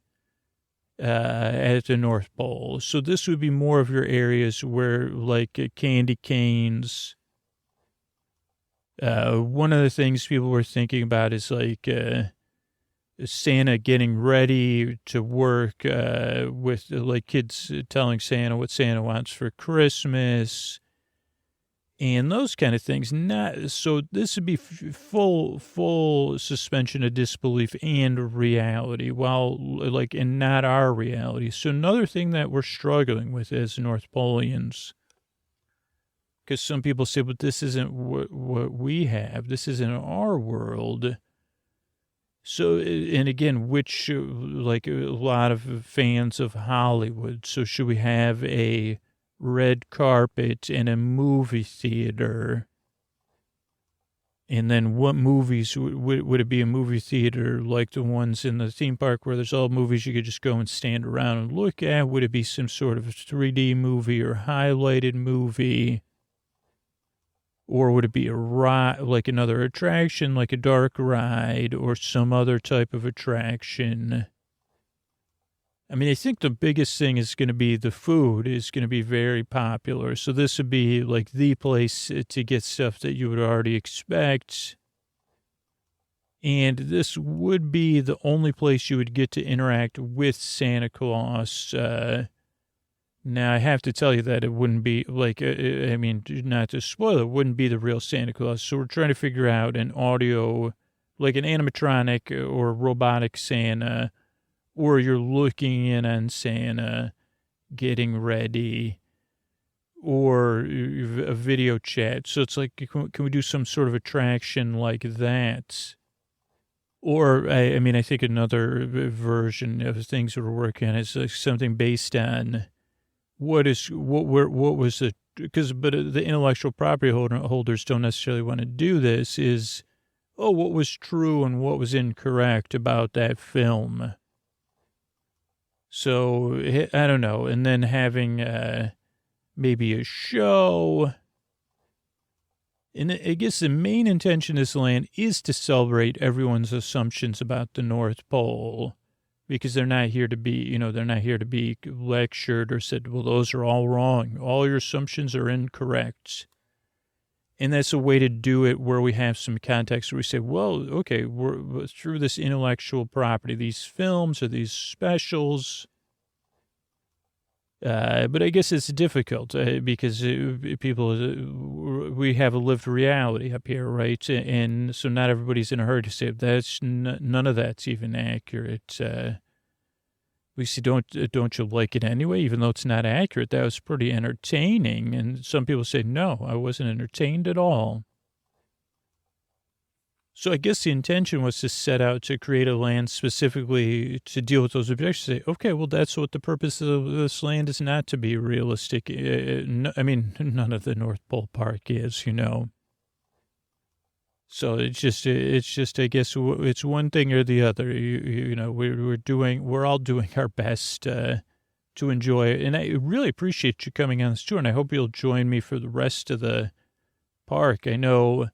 at the North Pole. So this would be more of your areas where, candy canes. One of the things people were thinking about is Santa getting ready to work with like kids telling Santa what Santa wants for Christmas and those kind of things. Not so this would be full suspension of disbelief and reality, while like and not our reality. So another thing that we're struggling with as North Poleans, because some people say, but this isn't what we have. This isn't our world. So, and again, which, like a lot of fans of Hollywood, so should we have a red carpet in a movie theater? And then what movies, would it be a movie theater like the ones in the theme park where there's all movies you could just go and stand around and look at? Would it be some sort of 3D movie or highlighted movie? Or would it be a ride, like another attraction, like a dark ride or some other type of attraction? I mean, I think the biggest thing is going to be the food is going to be very popular. So this would be like the place to get stuff that you would already expect. And this would be the only place you would get to interact with Santa Claus. Now, I have to tell you that it wouldn't be like, I mean, not to spoil it, wouldn't be the real Santa Claus. So we're trying to figure out an audio, like an animatronic or robotic Santa, or you're looking in on Santa getting ready, or a video chat. So it's like, can we do some sort of attraction like that? Or, I mean, I think another version of things we're working on is like something based on what was the, because, but the intellectual property holders don't necessarily want to do this is, what was true and what was incorrect about that film. So, I don't know. And then having maybe a show. And I guess the main intention of this land is to celebrate everyone's assumptions about the North Pole. Because they're not here to be, they're not here to be lectured or said, well, those are all wrong. All your assumptions are incorrect. And that's a way to do it where we have some context where we say, well, okay, we're through this intellectual property, these films or these specials. But I guess it's difficult because people, we have a lived reality up here, right? And so not everybody's in a hurry to say that's none of that's even accurate. We see, don't you like it anyway? Even though it's not accurate, that was pretty entertaining. And some people say, no, I wasn't entertained at all. So I guess the intention was to set out to create a land specifically to deal with those objections. Say, okay, well, that's what the purpose of this land is, not to be realistic. I mean, none of the North Pole Park is, So it's just, I guess it's one thing or the other. We're all doing our best to enjoy it. And I really appreciate you coming on this tour, and I hope you'll join me for the rest of the park. I know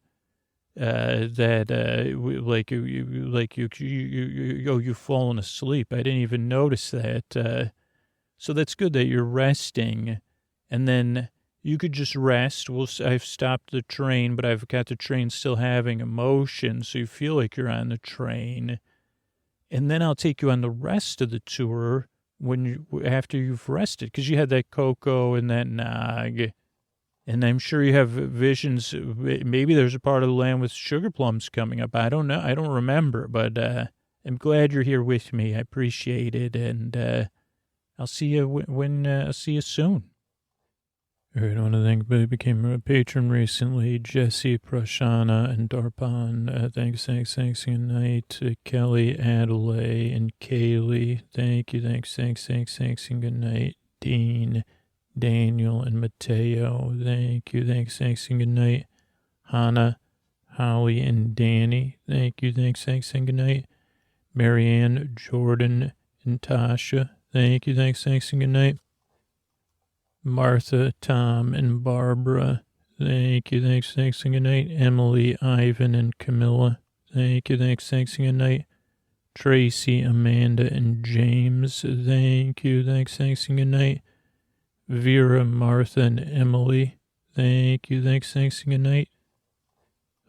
you've fallen asleep. I didn't even notice that. So that's good that you're resting, and then you could just rest. I've stopped the train, but I've got the train still having emotion, so you feel like you're on the train, and then I'll take you on the rest of the tour after you've rested, because you had that cocoa and that nog. And I'm sure you have visions. Maybe there's a part of the land with sugar plums coming up. I don't know. I don't remember, but I'm glad you're here with me. I appreciate it. And I'll see you I'll see you soon. All right. I want to thank everybody who became a patron recently. Jesse, Prashana, and Darpan. Thanks. Good night. Kelly, Adelaide, and Kaylee. Thank you. Thanks. And good night. Dean, Daniel, and Mateo. Thank you. Thanks, and good night. Hannah, Holly, and Danny. Thank you. Thanks, and good night. Marianne, Jordan, and Tasha. Thank you. Thanks, and good night. Martha, Tom, and Barbara. Thank you. Thanks, and good night. Emily, Ivan, and Camilla. Thank you. Thanks, and good night. Tracy, Amanda, and James. Thank you. Thanks, and good night. Vera, Martha, and Emily. Thank you. Thanks, and good night.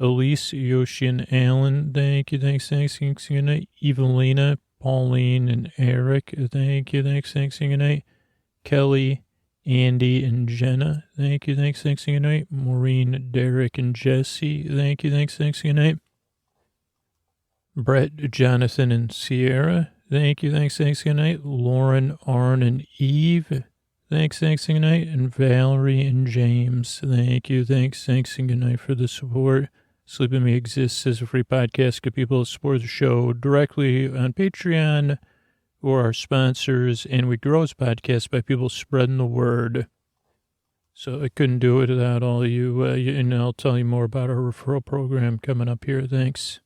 Elise, Yoshi, and Alan, thank you, thanks, good night. Evelina, Pauline, and Eric, thank you, thanks, good night. Kelly, Andy, and Jenna, thank you, thanks, good night. Maureen, Derek, and Jesse, thank you, thanks, good night. Brett, Jonathan, and Sierra, thank you, thanks, good night. Lauren, Arn, and Eve, thanks, good night. And Valerie and James, thank you, thanks, and good night for the support. Sleep With Me exists as a free podcast. Good people support the show directly on Patreon or our sponsors, and we grow this podcast by people spreading the word. So I couldn't do it without all of you, and I'll tell you more about our referral program coming up here. Thanks.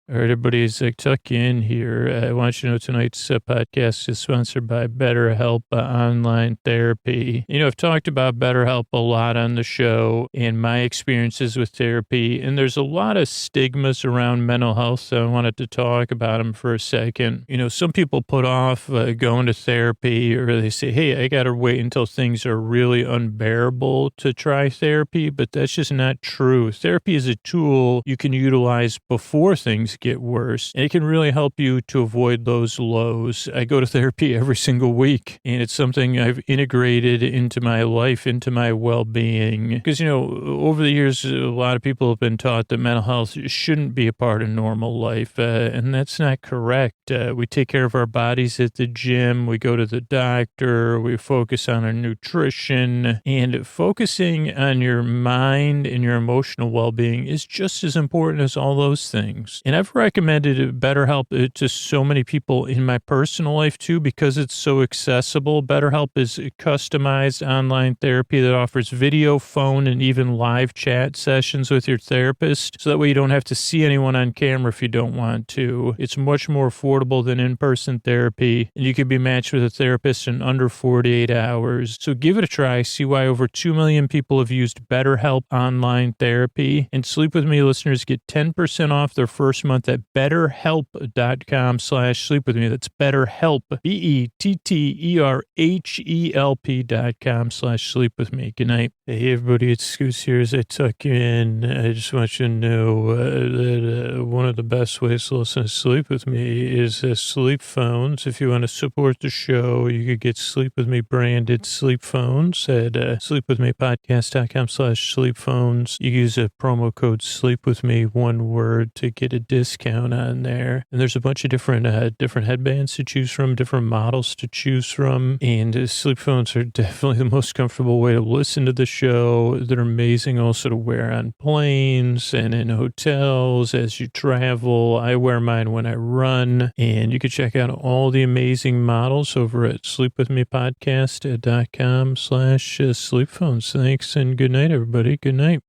All right, everybody, as I tuck in here, I want you to know tonight's podcast is sponsored by BetterHelp Online Therapy. You know, I've talked about BetterHelp a lot on the show and my experiences with therapy, and there's a lot of stigmas around mental health, so I wanted to talk about them for a second. You know, some people put off going to therapy, or they say, hey, I got to wait until things are really unbearable to try therapy, but that's just not true. Therapy is a tool you can utilize before things get worse, and it can really help you to avoid those lows. I go to therapy every single week, and it's something I've integrated into my life, into my well-being. Because, you know, over the years, a lot of people have been taught that mental health shouldn't be a part of normal life, and that's not correct. We take care of our bodies at the gym, we go to the doctor, we focus on our nutrition, and focusing on your mind and your emotional well-being is just as important as all those things. And I've recommended BetterHelp to so many people in my personal life too, because it's so accessible. BetterHelp is customized online therapy that offers video, phone, and even live chat sessions with your therapist. So that way you don't have to see anyone on camera if you don't want to. It's much more affordable than in-person therapy, and you can be matched with a therapist in under 48 hours. So give it a try. See why over 2 million people have used BetterHelp online therapy. And Sleep With Me listeners get 10% off their first month at betterhelp.com/sleepwithme. That's BetterHelp, BetterHelp.com/sleepwithme. Good night. Hey, everybody, it's Scoots here as I tuck in. I just want you to know that one of the best ways to listen to Sleep With Me is sleep phones. If you want to support the show, you could get Sleep With Me branded sleep phones at sleepwithmepodcast.com/sleep phones. You use a promo code SleepWithMe, one word, to get a discount on there. And there's a bunch of different headbands to choose from, different models to choose from. And sleep phones are definitely the most comfortable way to listen to the show. They're amazing also to wear on planes and in hotels as you travel. I wear mine when I run. And you can check out all the amazing models over at sleepwithmepodcast.com/sleep phones. Thanks and good night, everybody. Good night.